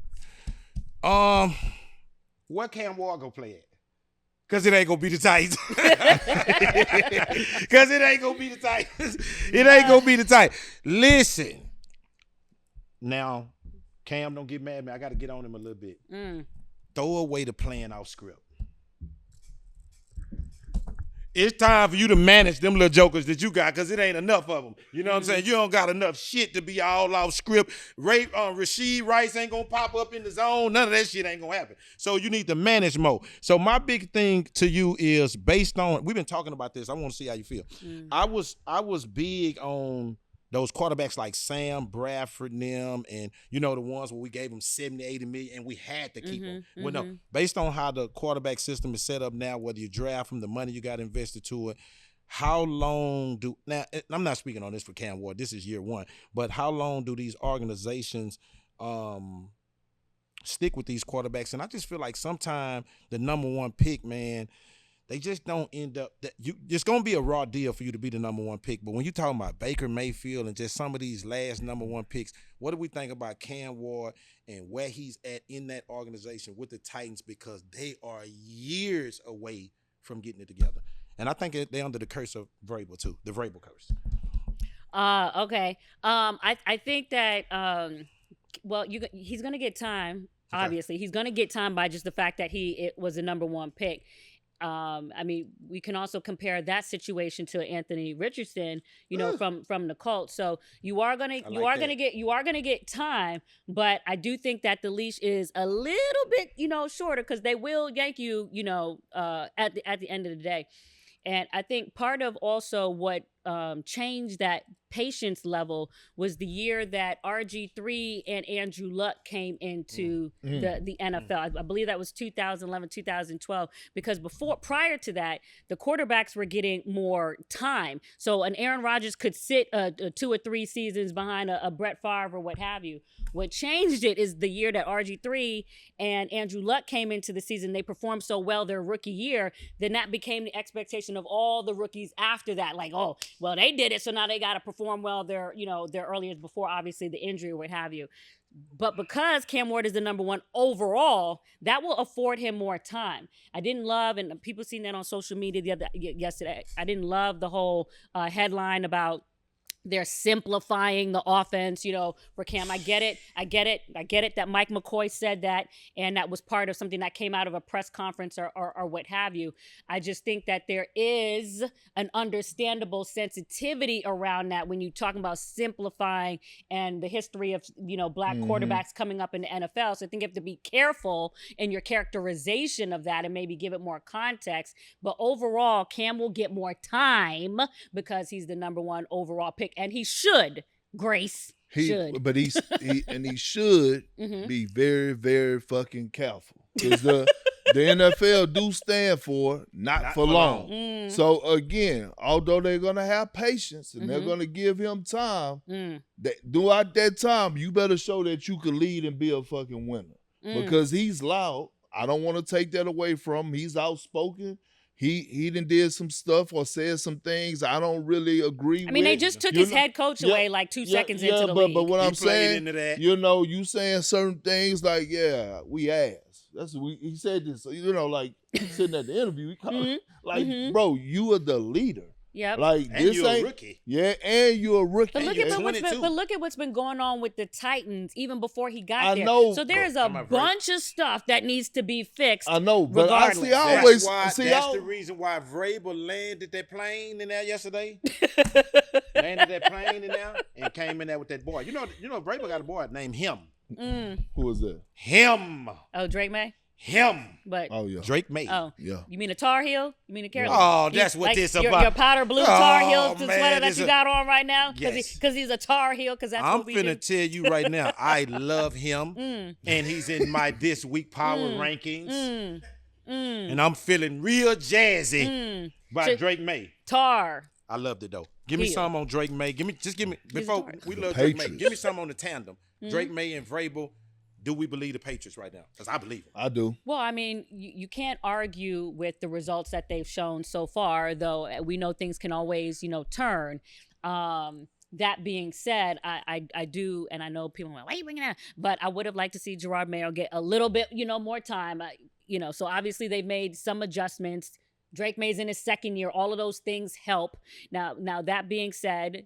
Where Cam Ward go play at? Because it ain't going to be the Titans. Because it ain't going to be the Titans. It ain't going to be the Titans. Listen. Now, Cam, don't get mad at me. I got to get on him a little bit. Throw away the playing off script. It's time for you to manage them little jokers that you got because it ain't enough of them. You know what I'm saying? You don't got enough shit to be all off script. Rasheed Rice ain't going to pop up in the zone. None of that shit ain't going to happen. So you need to manage more. So my big thing to you is based on, we've been talking about this. I want to see how you feel. I was big on those quarterbacks like Sam Bradford and them, and the ones where we gave them 70, 80 million and we had to keep them. Well, no, based on how the quarterback system is set up now, whether you draft from the money you got invested to it, how long now I'm not speaking on this for Cam Ward, this is year one, but how long do these organizations stick with these quarterbacks? And I just feel like sometimes the number one pick, man, they just don't end up it's going to be a raw deal for you to be the number one pick. But when you're talking about Baker Mayfield and just some of these last number one picks, what do we think about Cam Ward and where he's at in that organization with the Titans? Because they are years away from getting it together. And I think they're under the curse of Vrabel too, the Vrabel curse. Okay. I think that, he's going to get time, obviously. He's going to get time by just the fact that it was a number one pick. We can also compare that situation to Anthony Richardson, from the Colts. So you are gonna get time, but I do think that the leash is a little bit, shorter because they will yank you, at the end of the day. And I think part of also what changed that patience level was the year that RG3 and Andrew Luck came into the NFL. I believe that was 2011, 2012, because prior to that, the quarterbacks were getting more time. So an Aaron Rodgers could sit 2 or 3 seasons behind a Brett Favre or what have you. What changed it is the year that RG3 and Andrew Luck came into the season. They performed so well their rookie year, then that became the expectation of all the rookies after that. Like, oh, well, they did it, so now they got to perform well their earlier before, obviously, the injury or what have you. But because Cam Ward is the number 1 overall, that will afford him more time. I didn't love, and people seen that on social media yesterday, I didn't love the whole headline about they're simplifying the offense, for Cam. I get it that Mike McCoy said that, and that was part of something that came out of a press conference or what have you. I just think that there is an understandable sensitivity around that when you're talking about simplifying and the history of, black quarterbacks coming up in the NFL. So I think you have to be careful in your characterization of that and maybe give it more context. But overall, Cam will get more time because he's the number 1 overall pick. And he should, Grace. But he should be very, very fucking careful. Because the NFL do stand for not for long. So again, although they're gonna have patience and they're gonna give him time, throughout that time, you better show that you can lead and be a fucking winner. Because he's loud. I don't want to take that away from him. He's outspoken. He done did some stuff or said some things I don't really agree with. I mean, they just took his head coach away like 2 seconds into the league. But what I'm saying, into that. You saying certain things like, we ass. That's what he said this. Like sitting at the interview, bro, you are the leader. Yep. Like and this you're ain't a rookie. Yeah, and you're a rookie. But look at what's been going on with the Titans even before he got there. I know. So there's a bunch of stuff that needs to be fixed. I know, but regardless. That's the reason why Vrabel landed that plane in there yesterday. Landed that plane in there and came in there with that boy. Vrabel got a boy named Him. Who is that? Him. Oh, Drake May? Him. But Drake May. Oh, yeah. You mean a Tar Heel? You mean a Carroll? Oh, that's what this about. Your powder blue Tar Heel sweater that you got on right now? Yes. Because he's a Tar Heel, because that's what we do. I'm finna tell you right now, I love him, and he's in my This Week Power Rankings, and I'm feeling real jazzy by Drake May. Tar. I loved it, though. Give me some on Drake May. Give me, before we love Drake May, give me some on the tandem. Drake May and Vrabel. Do we believe the Patriots right now? Because I believe them. I do. Well, I mean, you can't argue with the results that they've shown so far, though we know things can always, turn. That being said, I do, and I know people are like, why are you bringing that? But I would have liked to see Gerard Mayo get a little bit, more time. So obviously they've made some adjustments. Drake May's in his second year. All of those things help. Now that being said,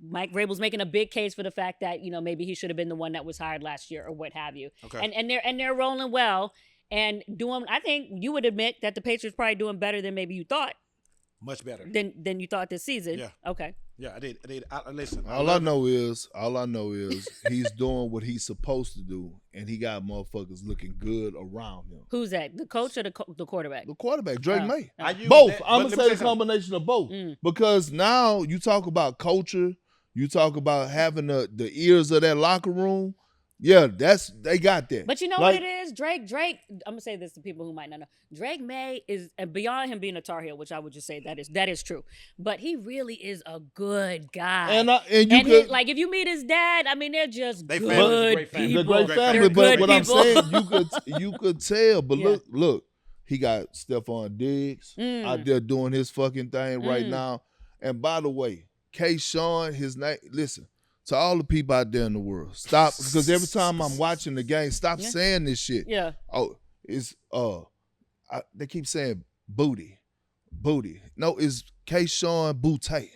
Mike Vrabel's making a big case for the fact that, maybe he should have been the one that was hired last year or what have you. Okay. And they're rolling well and doing. I think you would admit that the Patriots probably doing better than maybe you thought. Much better than you thought this season. Yeah. Okay. Yeah, I did. Listen. All I know is he's doing what he's supposed to do, and he got motherfuckers looking good around him. Who's that? The coach or the quarterback? The quarterback, Drake May. Both. I'm gonna say the combination of both because now you talk about culture, you talk about having the ears of that locker room. Yeah, they got that. But you know what it is? Drake, I'm going to say this to people who might not know. Drake May is, beyond him being a Tar Heel, which I would just say that is true. But he really is a good guy. And if you meet his dad, I mean, they're just good The people. great family. But what I'm saying, you could tell. But look, he got Stephon Diggs out there doing his fucking thing right now. And by the way, K-Sean, his name, listen. To all the people out there in the world, stop, because every time I'm watching the game, stop saying this shit. Yeah. Oh, it's they keep saying booty. No, it's K-Sean Boutte.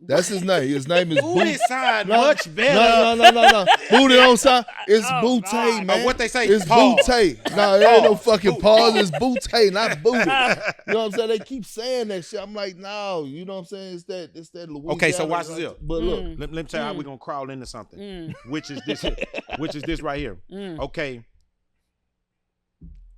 That's his name. His name is Booty. Booty sign much better. No. Booty on sign. It's Boutte, man. What they say? It's Boutte. No, it ain't no fucking pause. It's Boutte, not Booty. You know what I'm saying? They keep saying that shit. I'm like, no. You know what I'm saying? It's that Louisiana. Okay, so watch this here. But look. Let me tell you how we're going to crawl into something, which is this here, which is this right here. Okay.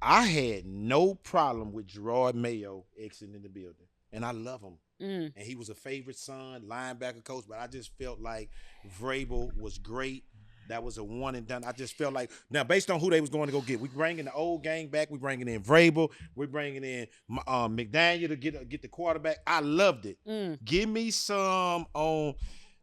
I had no problem with Gerard Mayo exiting the building. and I love him. And he was a favorite son, linebacker coach, but I just felt like Vrabel was great. That was a one and done. I just felt like, now based on who they was going to go get, we bringing the old gang back. We bringing in Vrabel. We bringing in McDaniel to get the quarterback. I loved it. Give me some on.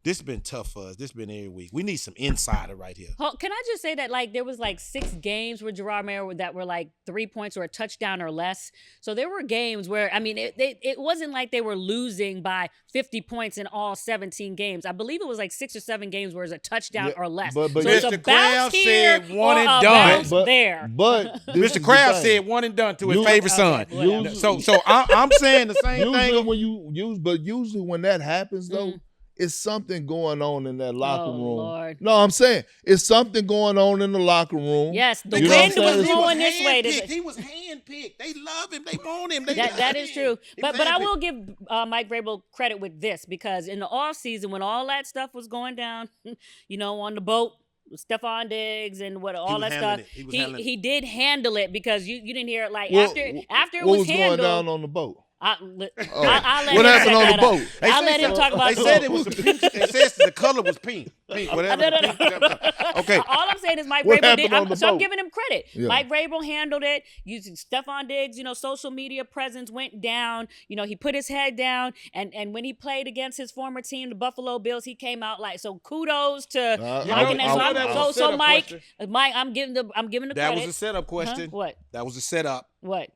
This has been tough for us. This has been every week. We need some insider right here. Can I just say that, like, there was like 6 games with Gerard Mayer that were like 3 points or a touchdown or less. So there were games where, I mean, it wasn't like they were losing by 50 points in all 17 games. I believe it was like 6 or 7 games where it was a touchdown or less. But so Mr. it's a bounce here said one and or a done. bounce there. But Mr. Krabs said one and done to his favorite son. So I'm saying the same thing. Usually when that happens though, it's something going on in that locker room. Lord. No, I'm saying it's something going on in the locker room. Yes, the You know wind what I'm was saying? blowing this way. He was handpicked. They love him. They want him. That is true. But I will give Mike Vrabel credit with this, because in the offseason, when all that stuff was going down, on the boat, Stephon Diggs and all that stuff, he did handle it, because you didn't hear it like after it was handled. What was going down on the boat? I'll let What happened on the boat? I'll let him talk about They said it was pink. They said the color was pink. Whatever. No. Okay. All I'm saying is Mike What Vrabel happened on the so I'm boat? giving him credit. Yeah. Mike Vrabel handled it. Using Stephon Diggs, social media presence went down. He put his head down, and when he played against his former team, the Buffalo Bills, he came out like, so kudos to Mike. Mike, I'm giving the credit. That was a setup question. Huh? What? That was a setup. What?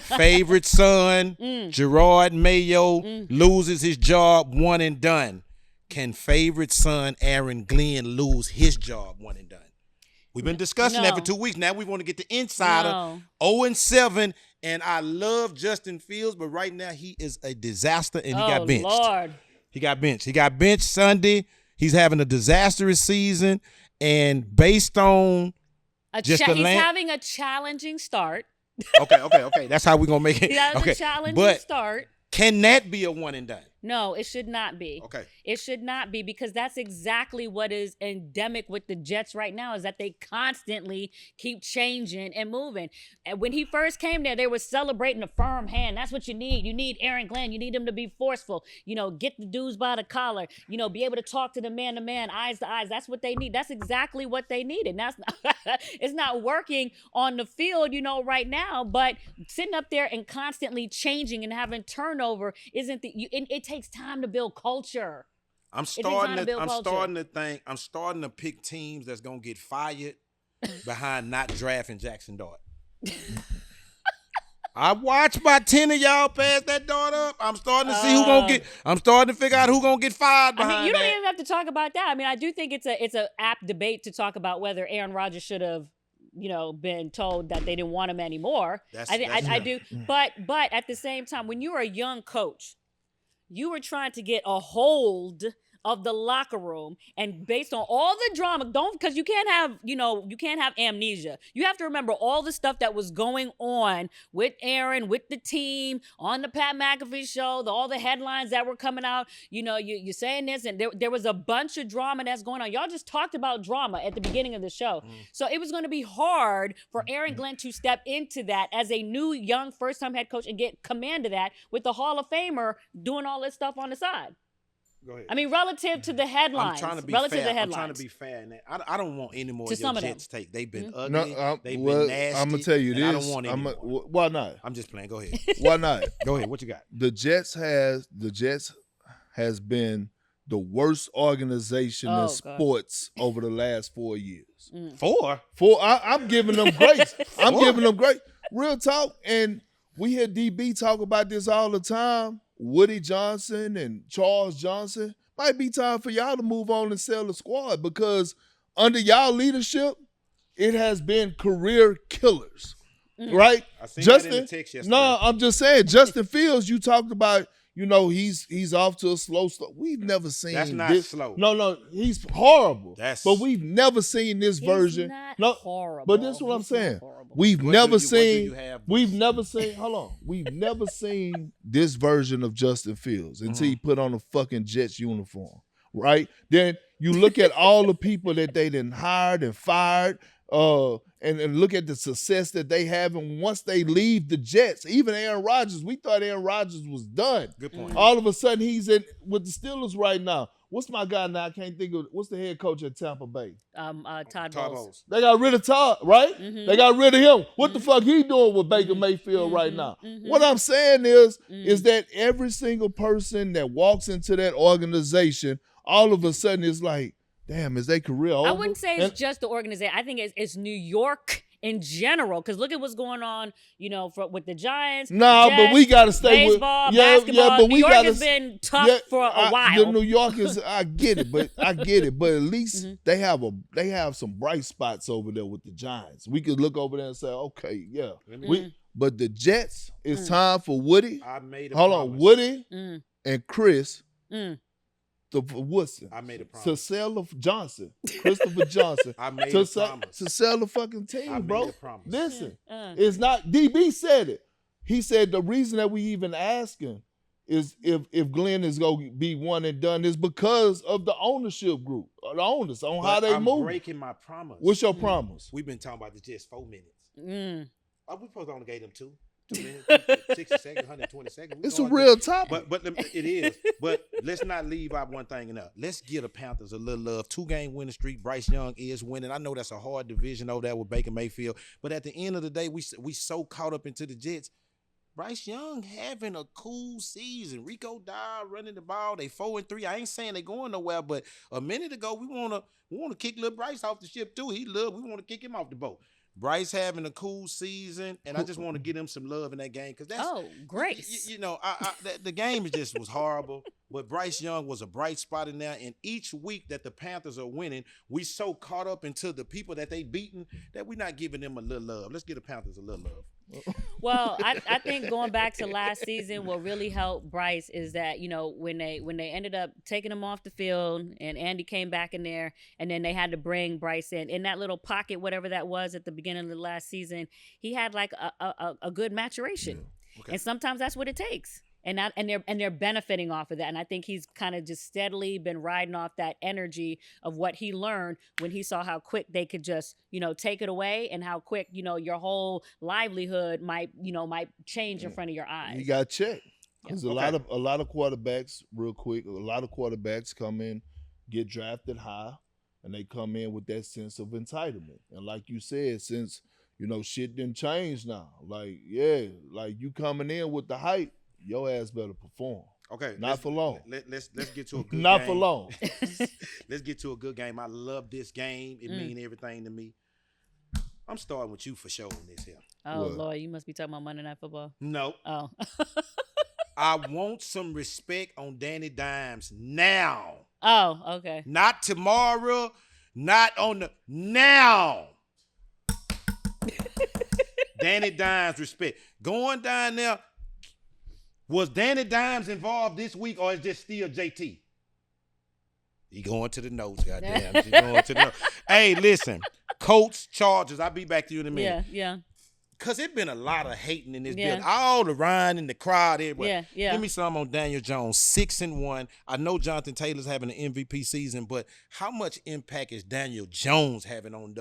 Favorite son, Gerard Mayo, loses his job, one and done. Can favorite son, Aaron Glenn, lose his job, one and done? We've been discussing that for 2 weeks. Now we want to get the insider. 0-7, and I love Justin Fields, but right now he is a disaster, and he got benched. Lord. He got benched. He got benched Sunday. He's having a disastrous season, and based on he's having a challenging start. Okay. That's how we're going to make it. He has a challenging start. Can that be a one and done? No, it should not be. Okay. It should not be, because that's exactly what is endemic with the Jets right now, is that they constantly keep changing and moving. And when he first came there, they were celebrating a firm hand. That's what you need. You need Aaron Glenn. You need him to be forceful. Get the dudes by the collar. Be able to talk to the man-to-man, eyes to eyes. That's what they need. That's exactly what they needed. That's not, it's not working on the field, right now. But sitting up there and constantly changing and having turnover isn't it takes time to build culture. I'm starting to pick teams that's gonna get fired behind not drafting Jackson Dart. I watched about 10 of y'all pass that dart up. I'm starting to see I'm starting to figure out who's gonna get fired behind you that. don't even have to talk about that. I do think it's a apt debate to talk about whether Aaron Rodgers should have been told that they didn't want him anymore. I do. But at the same time, when you're a young coach, you were trying to get a hold of the locker room, and based on all the drama, because you can't have amnesia. You have to remember all the stuff that was going on with Aaron, with the team, on the Pat McAfee show, all the headlines that were coming out. You're saying this, and there was a bunch of drama that's going on. Y'all just talked about drama at the beginning of the show. So it was going to be hard for Aaron Glenn to step into that as a new, young, first-time head coach and get command of that with the Hall of Famer doing all this stuff on the side. Go ahead. Relative to the headlines. I'm trying to be fair. I don't want any more of your Jets take. They've been ugly. They've been nasty. I'm going to tell you this. I don't want any more. Why not? I'm just playing. Go ahead. Why not? Go ahead. What you got? The Jets has been the worst organization in sports over the last 4 years. 4? I'm giving them grace. I'm giving them grace. Real talk. And we hear DB talk about this all the time. Woody Johnson and Charles Johnson. Might be time for y'all to move on and sell the squad, because under y'all leadership, it has been career killers, right? I seen that in the text yesterday. No, I'm just saying, Justin Fields, you talked about, he's off to a slow start. We've never seen That's not this. slow. No, he's horrible. But we've never seen this version. Not horrible. But this is what I'm saying. We've never seen this version of Justin Fields until he put on a fucking Jets uniform, right? Then you look at all the people that they done hired and fired, and look at the success that they have, and once they leave the Jets, even Aaron Rodgers, we thought Aaron Rodgers was done. Good point. All of a sudden, he's in with the Steelers right now. What's my guy now? I can't think of what's the head coach at Tampa Bay. Todd Bowles. They got rid of Todd, right? Mm-hmm. They got rid of him. What the fuck he doing with Baker Mayfield right now? What I'm saying is that every single person that walks into that organization, all of a sudden is like, damn, is their career over? I wouldn't say it's just the organization. I think it's New York in general, because look at what's going on, with the Giants. Jets, but we got to stay baseball, with basketball. But New York has been tough for a while. New York is, I get it, but at least they have some bright spots over there with the Giants. We could look over there and say, okay, yeah. But the Jets, it's time for Woody. I made a Hold promise. on, Woody and Chris. The Woodson. I made a promise. To sell Johnson, Christopher Johnson. I made a promise. To sell the fucking team, bro. Made a promise. Listen, it's not. DB said it. He said the reason that we even asking is if Glenn is going to be one and done is because of the ownership group, or the owners, on how they move. I'm breaking my promise. What's your promise? We've been talking about this just 4 minutes. We supposed to only gave them 2 minutes, 60 seconds, 120 seconds. It's a real topic. But it is. But let's not leave out one thing enough. Let's give the Panthers a little love. 2-game winning streak. Bryce Young is winning. I know that's a hard division over there with Baker Mayfield. But at the end of the day, we so caught up into the Jets. Bryce Young having a cool season. Rico Dowd running the ball. They 4-3. I ain't saying they going nowhere, but a minute ago we wanna kick little Bryce off the ship too. We want to kick him off the boat. Bryce having a cool season, and I just want to give him some love in that game because that's Grace. The game was horrible, but Bryce Young was a bright spot in there. And each week that the Panthers are winning, we so caught up into the people that they beaten that we're not giving them a little love. Let's give the Panthers a little love. Well, I think going back to last season, what really helped Bryce is that, when they ended up taking him off the field and Andy came back in there and then they had to bring Bryce in that little pocket, whatever that was at the beginning of the last season, he had like a good maturation. Yeah. Okay. And sometimes that's what it takes. And they're benefiting off of that. And I think he's kind of just steadily been riding off that energy of what he learned when he saw how quick they could just, take it away and how quick, your whole livelihood might change in front of your eyes. You got to check. Because a lot of quarterbacks, real quick, a lot of quarterbacks come in, get drafted high, and they come in with that sense of entitlement. And like you said, since, shit didn't change now. Like you coming in with the hype, your ass better perform. Okay. Not for long. Let's get to a good game. Not for long. Let's get to a good game. I love this game. It means everything to me. I'm starting with you for sure on this here. Oh, what? Lord, you must be talking about Monday Night Football. No. Oh. I want some respect on Danny Dimes now. Oh, okay. Not tomorrow. Not on the now. Danny Dimes respect. Going down there. Was Danny Dimes involved this week, or is just still JT? He going to the notes, goddamn. He going to the notes. Hey, listen, Colts, Chargers. I'll be back to you in a minute. Yeah. Because it's been a lot of hating in this building. All the Ryan in the crowd, everywhere. Yeah. Give me some on Daniel Jones, 6-1. I know Jonathan Taylor's having an MVP season, but how much impact is Daniel Jones having on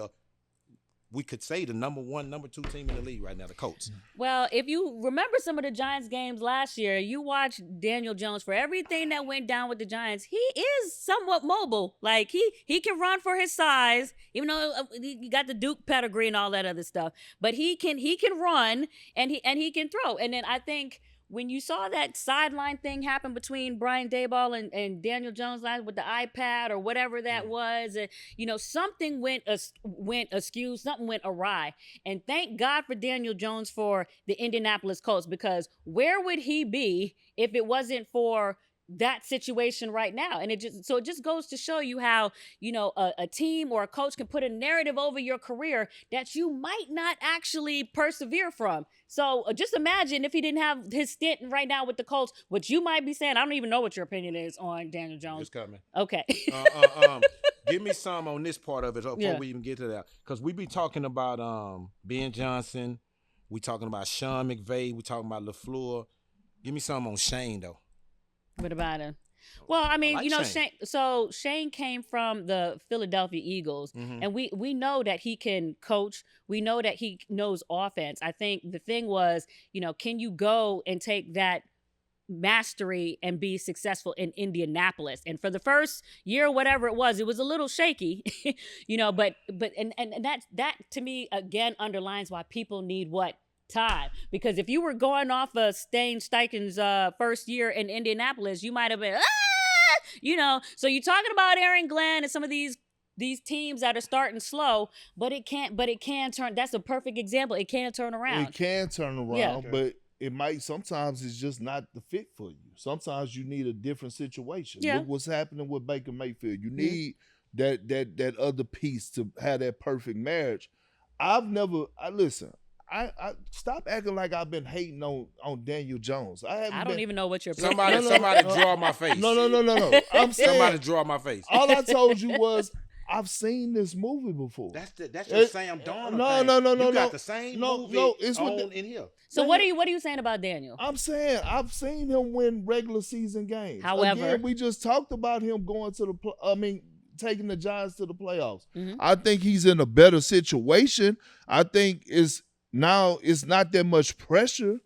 we could say the number 1, number 2 team in the league right now, the Colts? Well, if you remember some of the Giants games last year, you watched Daniel Jones. For everything that went down with the Giants, he is somewhat mobile. Like he can run for his size, even though he got the Duke pedigree and all that other stuff. But he can run and he can throw. And then I think when you saw that sideline thing happen between Brian Daboll and Daniel Jones last with the iPad or whatever that was, something went askew, something went awry. And thank God for Daniel Jones for the Indianapolis Colts, because where would he be if it wasn't for that situation right now? And it just goes to show you how, a team or a coach can put a narrative over your career that you might not actually persevere from. So just imagine if he didn't have his stint right now with the Colts, what you might be saying. I don't even know what your opinion is on Daniel Jones. It's coming. Okay. Give me some on this part of it before we even get to that. Because we be talking about Ben Johnson. We talking about Sean McVay. We talking about LaFleur. Give me some on Shane, though. What about him? Well, I mean, like Shane. Shane came from the Philadelphia Eagles, and we know that he can coach. We know that he knows offense. I think the thing was, can you go and take that mastery and be successful in Indianapolis? And for the first year, whatever it was a little shaky, but that to me again underlines why people need what? Time. Because if you were going off of Steichen's first year in Indianapolis, you might have been so you're talking about Aaron Glenn and some of these teams that are starting slow, but it can turn. That's a perfect example. It can turn around. It can turn around, Yeah. but it might, sometimes it's just not the fit for you. Sometimes you need a different situation. Yeah. Look what's happening with Baker Mayfield. You need that other piece to have that perfect marriage. Listen, I stop acting like I've been hating on Daniel Jones. I don't even know what you're somebody draw my face. No. I'm saying somebody draw my face. All I told you was I've seen this movie before. That's your Sam Darnold thing. You got the same movie in here. So what are you saying about Daniel? I'm saying I've seen him win regular season games. However, again, we just talked about him going to taking the Giants to the playoffs. I think he's in a better situation. I think it's not that much pressure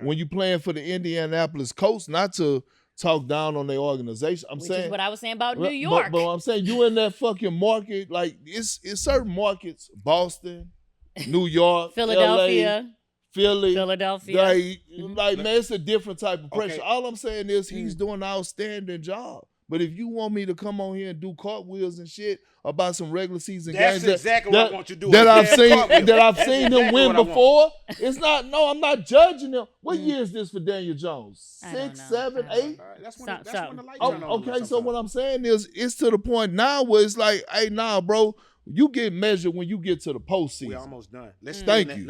when you're playing for the Indianapolis Colts, not to talk down on their organization. Which is what I was saying about New York. But I'm saying you in that fucking market, like it's certain markets, Boston, New York, Philadelphia, LA, Philly, Philadelphia. Like man, it's a different type of pressure. Okay. All I'm saying is he's doing an outstanding job. But if you want me to come on here and do cartwheels and shit about some regular season games, that's exactly what I want you to do. That I've seen him win before. It's not. No, I'm not judging him. What year is this for Daniel Jones? 6, 7, 8. That's when the lights Oh, turn on. okay, so what I'm saying is, it's to the point now where it's like, hey, nah, bro, you get measured when you get to the postseason. We're almost done. Let's stay in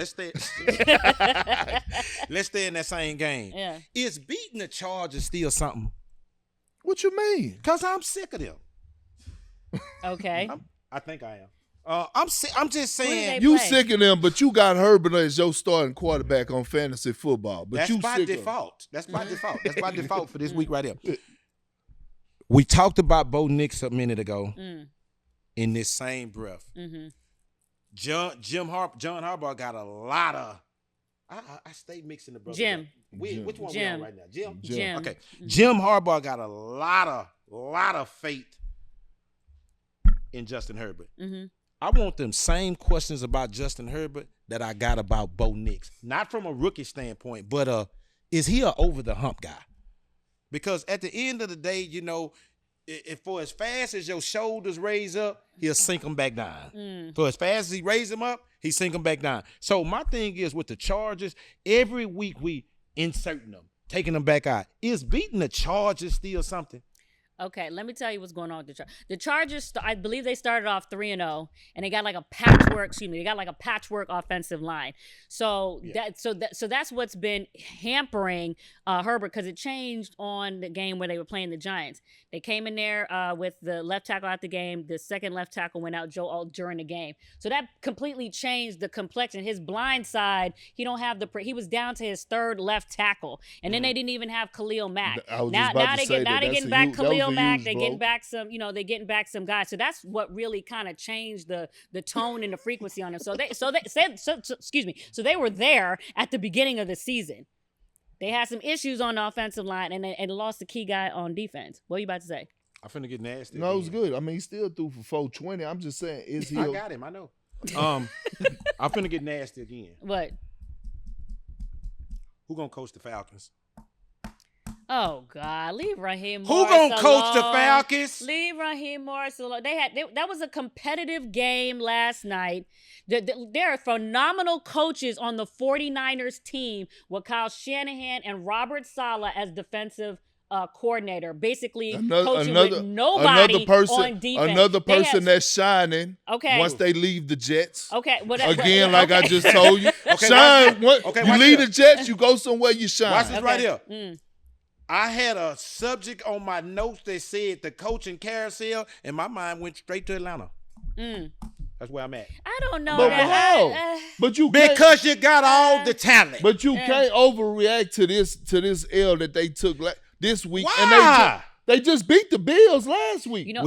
that same game. Yeah. Is beating the Chargers still something? What you mean? Because I'm sick of them. Okay. I think I am. I'm just saying. You sick of them, but you got Herbert as your starting quarterback on fantasy football. But that's by default. That's by default. That's by default for this week right here. We talked about Bo Nix a minute ago in this same breath. John Harbaugh got a lot of. I stay mixing the brothers. Jim. Which one we on right now? Jim. Okay. Jim Harbaugh got a lot of faith in Justin Herbert. I want them same questions about Justin Herbert that I got about Bo Nix. Not from a rookie standpoint, but is he a over the hump guy? Because at the end of the day, if for as fast as your shoulders raise up, he'll sink them back down. For as fast as he raise them up, he sink them back down. So my thing is with the Chargers, every week we inserting them, taking them back out. Is beating the Chargers still something? Okay, let me tell you what's going on with the Chargers. The Chargers, I believe they started off 3-0, and they got like a patchwork. They got like a patchwork offensive line. So that's what's been hampering Herbert, because it changed on the game where they were playing the Giants. They came in there with the left tackle out the game. The second left tackle went out during the game. So that completely changed the complexion. His blind side, he was down to his third left tackle, and then they didn't even have Khalil Mack. Now they're getting back Khalil Mack. They're getting back some, they're getting back some guys. So that's what really kind of changed the tone and the frequency on them. So they were there at the beginning of the season. They had some issues on the offensive line and lost the key guy on defense. What are you about to say? I'm finna get nasty. No, it was good. I mean, he still threw for 420. I'm just saying, is he? I got him. I know. I'm finna get nasty again. What? Who gonna coach the Falcons? Oh God, leave Raheem Morris alone. Who gonna coach the Falcons? Leave Raheem Morris alone. That was a competitive game last night. There are phenomenal coaches on the 49ers team with Kyle Shanahan and Robert Saleh as defensive coordinator, basically coaching with nobody on defense. Another person that's shining. Okay. Once they leave the Jets. Okay. Again, like I just told you, shine. You leave the Jets, you go somewhere, you shine. Watch this right here. I had a subject on my notes that said the coaching carousel, and my mind went straight to Atlanta. That's where I'm at. I don't know but that. But you because you got all the talent. But you can't overreact to this L that they took this week. Why? They just beat the Bills last week. You know,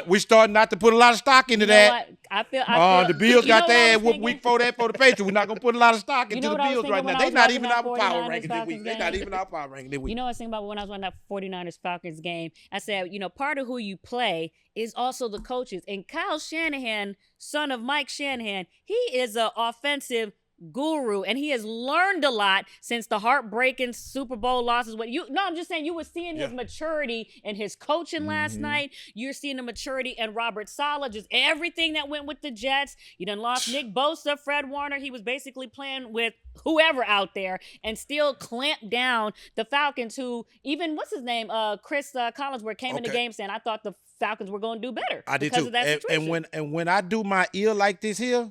we starting not to put a lot of stock into that. I feel the Bills got their ass week week for that for the Patriots. We're not gonna put a lot of stock into the Bills right now. They not even our power ranking this week. They not even our power ranking this week. You know what I was thinking about when I was watching that 49ers Falcons game? I said, part of who you play is also the coaches. And Kyle Shanahan, son of Mike Shanahan, he is an offensive guru, and he has learned a lot since the heartbreaking Super Bowl losses. I'm just saying, you were seeing his maturity in his coaching last night. You're seeing the maturity in Robert Saleh, just everything that went with the Jets. You done lost Nick Bosa, Fred Warner. He was basically playing with whoever out there and still clamped down the Falcons, who even, what's his name? Chris Collinsworth came in the game saying, I thought the Falcons were going to do better. I did because too. Of that situation. And when I do my ear like this here,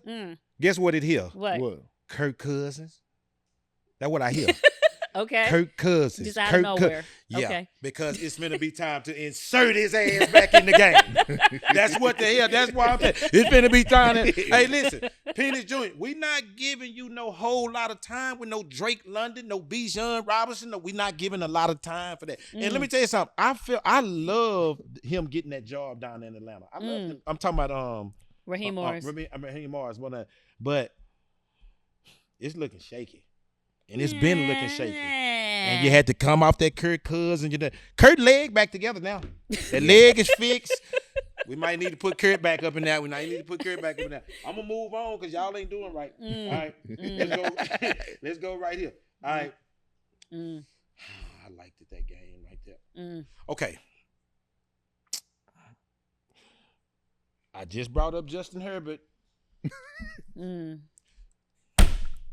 guess what it hear? What? Kirk Cousins. That's what I hear. Okay. Kirk Cousins. Just out of nowhere. Yeah, okay. Because it's going to be time to insert his ass back in the game. That's what the hell. That's why I'm saying. It's going to be time to. Hey, listen, Penis Jr., we not giving you no whole lot of time with no Drake London, no Bijan Robinson. No, we not giving a lot of time for that. And let me tell you something. I love him getting that job down in Atlanta. I love him. I'm talking about Raheem Morris. Raheem Morris, but it's looking shaky. And it's been looking shaky. And you had to come off that Kirk Cousins. Kurt leg back together now. That leg is fixed. We might need to put Kurt back up in there. I'm going to move on because y'all ain't doing right. All right. Let's go right here. All right. I liked that game right there. Okay. I just brought up Justin Herbert.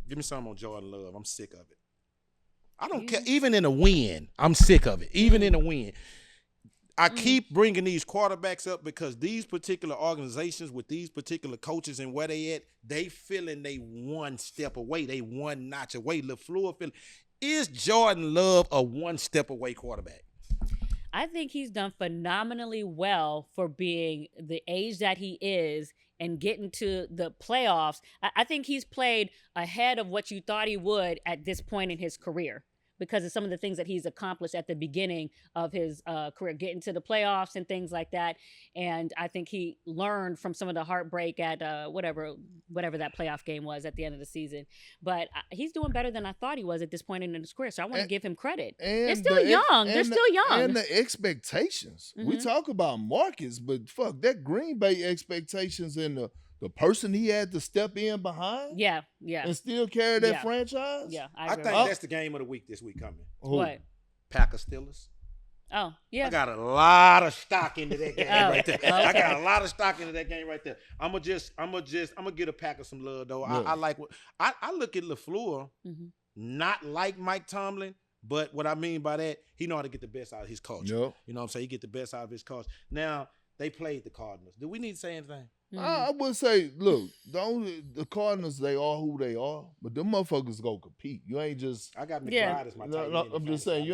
Give me some on Jordan Love. I'm sick of it. I don't care. Even in a win, I'm sick of it. Even in a win. I keep bringing these quarterbacks up because these particular organizations with these particular coaches and where they at, they feeling they one step away. They one notch away. LaFleur feeling. Is Jordan Love a one step away quarterback? I think he's done phenomenally well for being the age that he is and getting to the playoffs. I think he's played ahead of what you thought he would at this point in his career because of some of the things that he's accomplished at the beginning of his career, getting to the playoffs and things like that. And I think he learned from some of the heartbreak at whatever that playoff game was at the end of the season. But he's doing better than I thought he was at this point in his career. So I want to give him credit. They're still young. They're still young. And the expectations. We talk about Marcus, but fuck, that Green Bay expectations and the person he had to step in behind. Yeah. And still carry that franchise. Yeah, I think that's the game of the week this week coming. What? Packers Steelers. Oh, yeah. I got a lot of stock into that game right there. Okay. I got a lot of stock into that game right there. I'm gonna get a Packers some love though. Yeah. I like what I look at LaFleur, not like Mike Tomlin, but what I mean by that, he know how to get the best out of his coach. Yep. You know what I'm saying? He get the best out of his coach. Now, they played the Cardinals. Do we need to say anything? I would say, look, the Cardinals, they are who they are, but them motherfuckers go compete. You ain't just. I got McBride as my tight end. I'm just saying,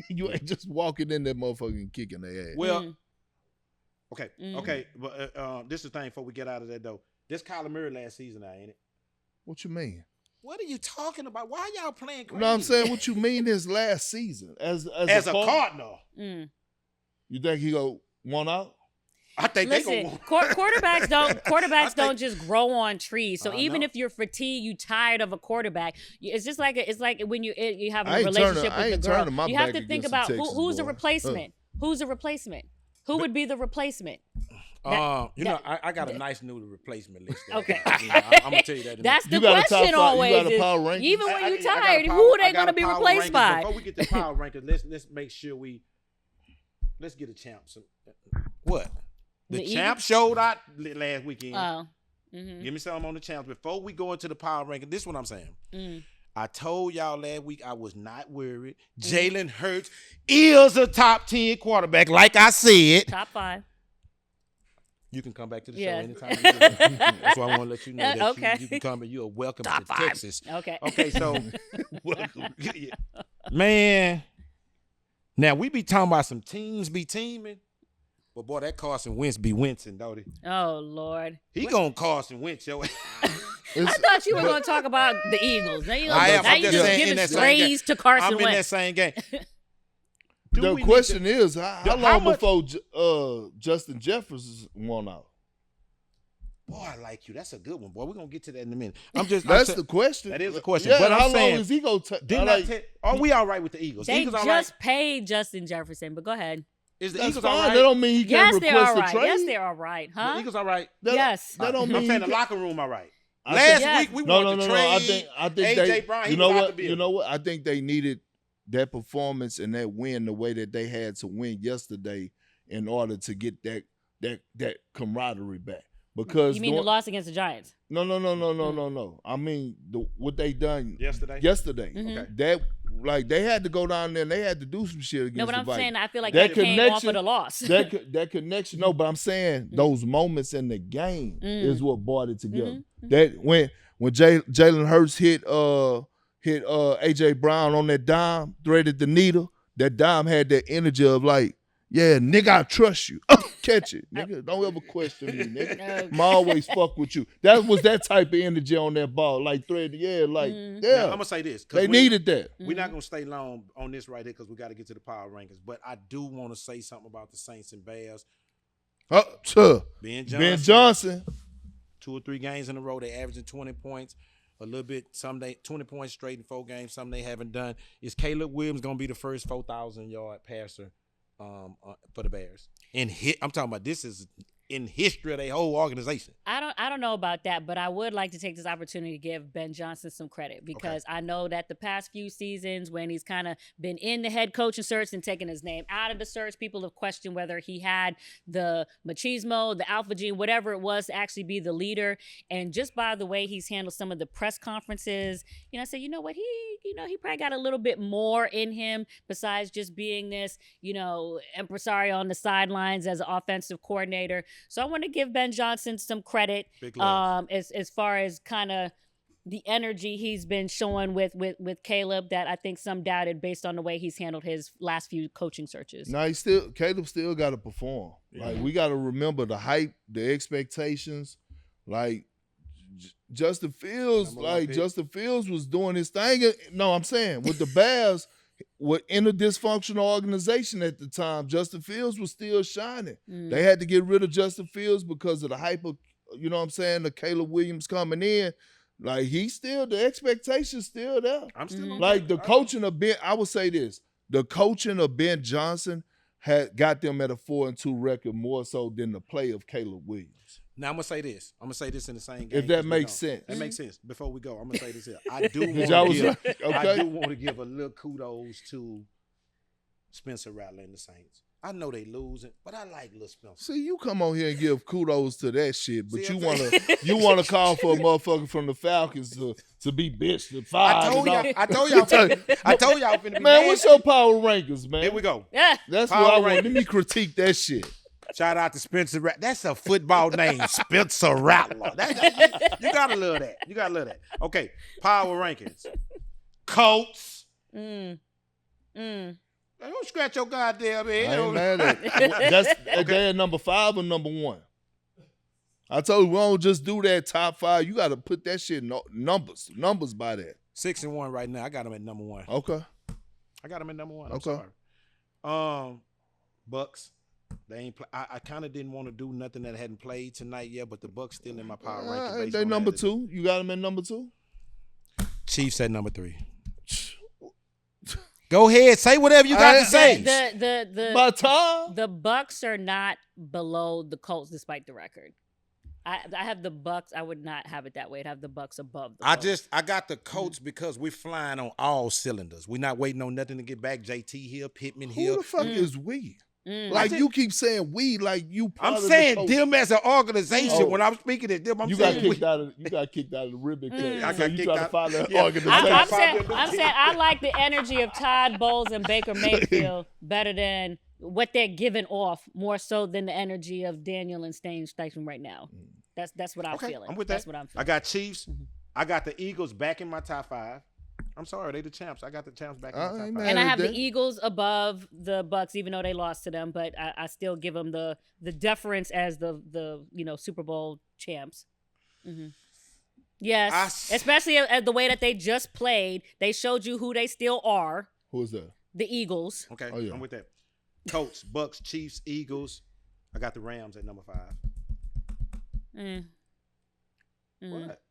you ain't just walking in there motherfucking and kicking their ass. Well, okay, but this is the thing before we get out of that though. This Kyler Murray last season now, ain't it? What you mean? What are you talking about? Why y'all playing crazy? No, I'm saying what you mean his last season as a Cardinal. You think he go one out? I think quarterbacks don't just grow on trees. So even if you're fatigued, you tired of a quarterback, it's just like it's like when you have a relationship with the girl. You have to think about who's the replacement. Who's the replacement? Who would be the replacement? I got a nice new replacement list. Okay. I'm gonna tell you that. That's the question always. Even when you're tired, who are they gonna be replaced by? Before we get to power rankings, let's make sure let's get a champ. What? The champ showed out last weekend. Give me something on the champs. Before we go into the power ranking, this is what I'm saying. I told y'all last week I was not worried. Jalen Hurts is a top 10 quarterback, like I said. Top 5. You can come back to the show anytime you want. That's why I want to let you know that you can come and you are welcome to Texas. Okay, so man, now we be talking about some teams be teaming. But boy, that Carson Wentz be wincing, don't he? Oh, Lord. He gonna Carson Wentz, yo. I thought you were going to talk about the Eagles. Now you I'm just giving praise to Carson Wentz. I'm in that same game. The question is, how long much, before Justin Jefferson won out? Boy, I like you. That's a good one, boy. We're gonna get to that in a minute. That's the question. That is the question. Yeah, but how I'm saying, long is he gonna take? Are we all right with the Eagles? They Eagles all just right? paid Justin Jefferson, but go ahead. Is the That's Eagles fine. all right? That don't mean he can't Yes, they're request all a right. trade. Yes, they're all right. Huh? The Eagles all right? Yes. That don't I'm mean saying the locker room all right. Last Week we no, wanted no, to no, trade no. I think AJ they, Brown. you know what? You know what? I think they needed that performance and that win the way that they had to win yesterday in order to get that camaraderie back. Because you mean the loss against the Giants? No. I mean what they done yesterday. Mm-hmm. Okay. That like they had to go down there and they had to do some shit against No, but the I'm Vikings. saying I feel like That that came off of connection- the loss. that connection. No, but I'm saying those moments in the game is what brought it together. Mhm. That when Jalen Hurts hit AJ Brown on that dime, threaded the needle. That dime had that energy of like, yeah, nigga, I trust you. Catch it, nigga. Don't ever question me, nigga. I'm always fuck with you. That was that type of energy on that ball, like thread. Yeah, like Mhm. yeah. Now, I'm gonna say this. They needed that. We're not gonna stay long on this right here because we got to get to the power rankings. But I do want to say something about the Saints and Bears. Ben Johnson. 2 or 3 games in a row, they averaging 20 points. A little bit, some day 20 points straight in 4 games. Some they haven't done. Is Caleb Williams gonna be the first 4,000-yard passer for the Bears? I'm talking about this is in history of their whole organization. I don't know about that, but I would like to take this opportunity to give Ben Johnson some credit because I know that the past few seasons when he's kind of been in the head coaching search and taking his name out of the search, people have questioned whether he had the machismo, the alpha gene, whatever it was to actually be the leader. And just by the way he's handled some of the press conferences, I said, you know what, he probably got a little bit more in him besides just being this, impresario on the sidelines as an offensive coordinator. So I want to give Ben Johnson some credit as far as kind of the energy he's been showing with Caleb that I think some doubted based on the way he's handled his last few coaching searches. No, Caleb still got to perform. Yeah. Like we got to remember the hype, the expectations. Like Justin Fields was doing his thing. No, I'm saying with the Bears. In a dysfunctional organization at the time, Justin Fields was still shining. They had to get rid of Justin Fields because of the hype of, the Caleb Williams coming in. Like the expectation's still there. I'm still like the coaching of Ben. I would say this: the coaching of Ben Johnson had got them at a 4-2 record more so than the play of Caleb Williams. Now I'm gonna say this. in the same game. If that makes sense. That makes sense. Before we go, I'm gonna say this here. I do want to give a little kudos to Spencer Rattler and the Saints. I know they losing, but I like little Spencer. See, you come on here and give kudos to that shit, but you wanna call for a motherfucker from the Falcons to be bitched at 5. I told y'all. Man, what's your power rankings, man? Here we go. Yeah, that's what I want. Let me critique that shit. Shout out to Spencer Rattler. That's a football name, Spencer Rattler. You gotta love that. Okay, power rankings. Colts. Don't scratch your goddamn head. I ain't mad at it. They're number 5 or number 1. I told you we don't just do that top 5. You got to put that shit in numbers by that. 6-1 right now. I got them at number 1. Okay. I got them at number 1. I'm okay. Sorry. Bucks. They ain't. I kind of didn't want to do nothing that hadn't played tonight yet, but the Bucks still in my power ranking. They number 2. You got them at number 2. Chiefs at number 3. Go ahead, say whatever you got to say. The Bucks are not below the Colts despite the record. I have the Bucks. I would not have it that way. I'd have the Bucks above the Colts. I got the Colts because we're flying on all cylinders. We're not waiting on nothing to get back. JT here, Pittman here. Who the fuck is we? Like you keep saying we, like you. I'm saying them as an organization. When I'm speaking to them, you got kicked out of the ribbon cage. I got kicked out. Organization. I'm saying I like the energy of Todd Bowles and Baker Mayfield better than what they're giving off, more so than the energy of Daniel and Steichen right now. That's what I'm feeling. I'm with that. That's what I'm feeling. I got Chiefs. I got the Eagles back in my top 5. I'm sorry, they the champs. I got the champs back in my top 5. And I have the Eagles above the Bucks, even though they lost to them. But I still give them the deference as the Super Bowl champs. Mm-hmm. Yes, especially the way that they just played. They showed you who they still are. Who is that? The Eagles. Okay, Oh, yeah. I'm with that. Colts, Bucks, Chiefs, Eagles. I got the Rams at number 5. What?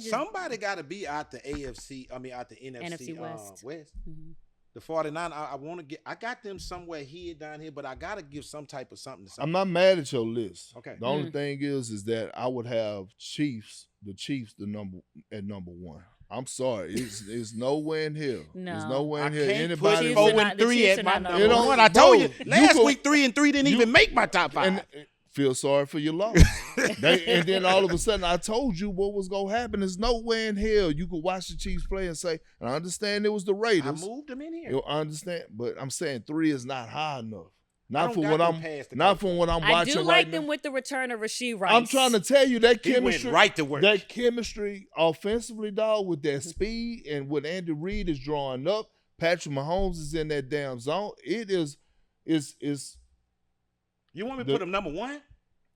Somebody got to be out the AFC. I mean, out the NFC West. Mm-hmm. The 49. I want to get. I got them somewhere here down here, but I got to give some type of something to something. I'm not mad at your list. Okay. The only thing is that I would have the Chiefs, number 1. I'm sorry, it's nowhere in here. No. There's nowhere in here. Can't Anybody put 4-3 at my number 1. I told you last week 3-3 didn't even make my top 5. And feel sorry for your loss. And then all of a sudden, I told you what was gonna happen. There's nowhere in hell you could watch the Chiefs play and say, and I understand it was the Raiders. I moved them in here. I understand, but I'm saying 3 is not high enough. Not from what I'm watching I do like right them now. with the return of Rasheed Rice. I'm trying to tell you that chemistry, went right to work. That chemistry offensively, dog, with that speed and what Andy Reid is drawing up. Patrick Mahomes is in that damn zone. It is. You want me to put him number 1?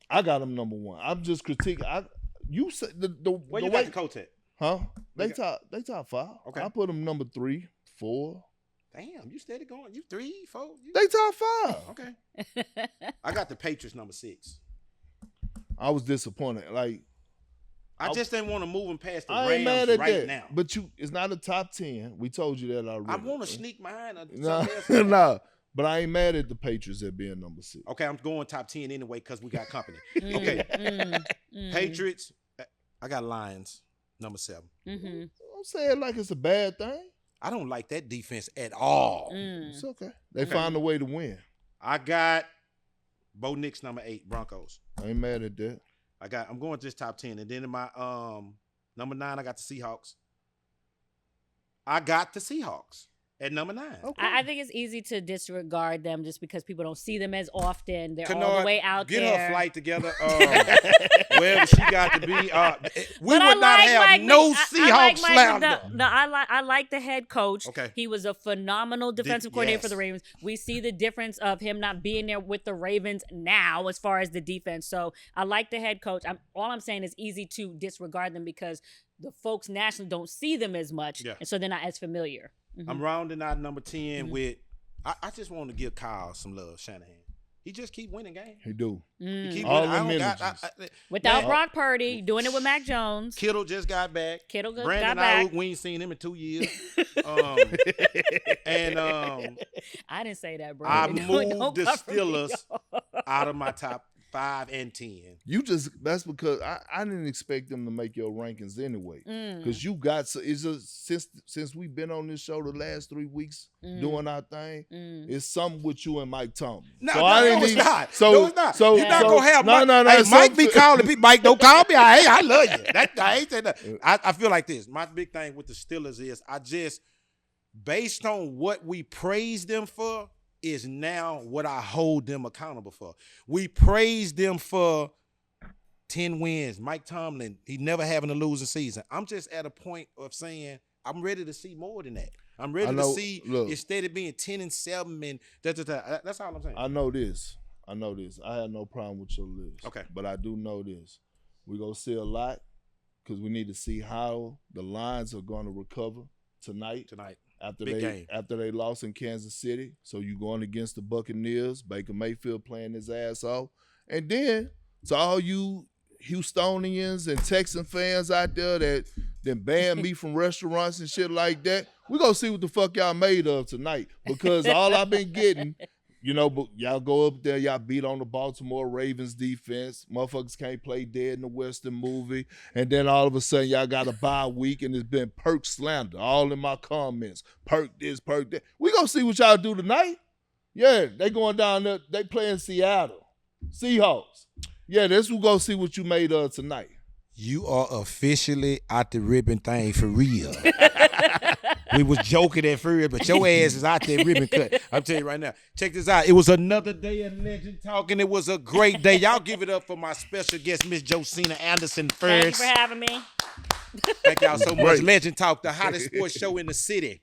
I got him number 1. I'm just critiquing. You said the where you got the Colts at? Huh? They top 5. Okay. I put them number 3, 4. Damn, you steady going. You 3, 4. They top 5. Okay. I got the Patriots number 6. I was disappointed. Like I just didn't want to move them past the I ain't mad Rams at right that. now. But it's not a top 10. We told you that already. I want to sneak behind No, something else. no. But I ain't mad at the Patriots at being number 6. Okay, I'm going top 10 anyway because we got company. Okay. Patriots. I got Lions number 7. Mm-hmm. I'm saying like it's a bad thing. I don't like that defense at all. It's okay. They found a way to win. I got Bo Nix number 8, Broncos. I ain't mad at that. I'm going just top 10. And then in my number 9, I got the Seahawks. I got the Seahawks at number 9. Okay. I think it's easy to disregard them just because people don't see them as often. They're Kennard, all the way out get there. her flight together. Wherever she got to be. We But would I not like have Mike no Mc- I Seahawks like Mike slander. No, I like the head coach. Okay. He was a phenomenal defensive coordinator for the yes. Ravens. We see the difference of him not being there with the Ravens now as far as the defense. So I like the head coach. All I'm saying is easy to disregard them because the folks nationally don't see them as much. Yeah. And so they're not as familiar. Mm-hmm. I'm rounding out number 10 with I just want to give Kyle some love, Shanahan. He just keep winning games. He do. He keep All winning. the Without man, Brock Purdy, doing it with Mac Jones. Kittle just got back. got Brandon back. Ayuk, we ain't seen him in 2 years. I didn't say that, bro. I Don't moved the cover me, Steelers yo. out of my top 5 and 10. That's because I didn't expect them to make your rankings anyway. Because you got it's just since we've been on this show the last 3 weeks doing our thing, it's something with you and Mike Tomlin. No, it's not. So, no, it's not. So, You're not gonna have Mike. No. Hey, Mike be calling me. Mike, don't call me. I love you. I ain't saying that. I feel like this. My big thing with the Steelers is I just, based on what we praise them for, is now what I hold them accountable for. We praise them for 10 wins. Mike Tomlin, he never having a losing season. I'm just at a point of saying I'm ready to see more than that. I'm ready to see instead of being 10-7 and that's all I'm saying. I know this. I have no problem with your list. Okay. But I do know this. We're going to see a lot because we need to see how the Lions are going to recover tonight. After they lost in Kansas City. So you going against the Buccaneers, Baker Mayfield playing his ass off. And then to all you Houstonians and Texan fans out there that banned me from restaurants and shit like that, we're going to see what the fuck y'all made of tonight. Because all I've been getting, but y'all go up there, y'all beat on the Baltimore Ravens defense. Motherfuckers can't play dead in the Western movie. And then all of a sudden, y'all got a bye week, and it's been Perk slander all in my comments. Perk this, Perk that. We gonna see what y'all do tonight. Yeah, they going down there. They playing Seattle. Seahawks. Yeah, that's what gonna see what you made of tonight. You are officially out the ribbon thing for real. We was joking at first, but your ass is out there ribbon cut. I'm telling you right now. Check this out. It was another day of Legend Talk, and it was a great day. Y'all give it up for my special guest, Miss Josina Anderson first. Thank you for having me. Thank y'all so much. Legend Talk, the hottest sports show in the city.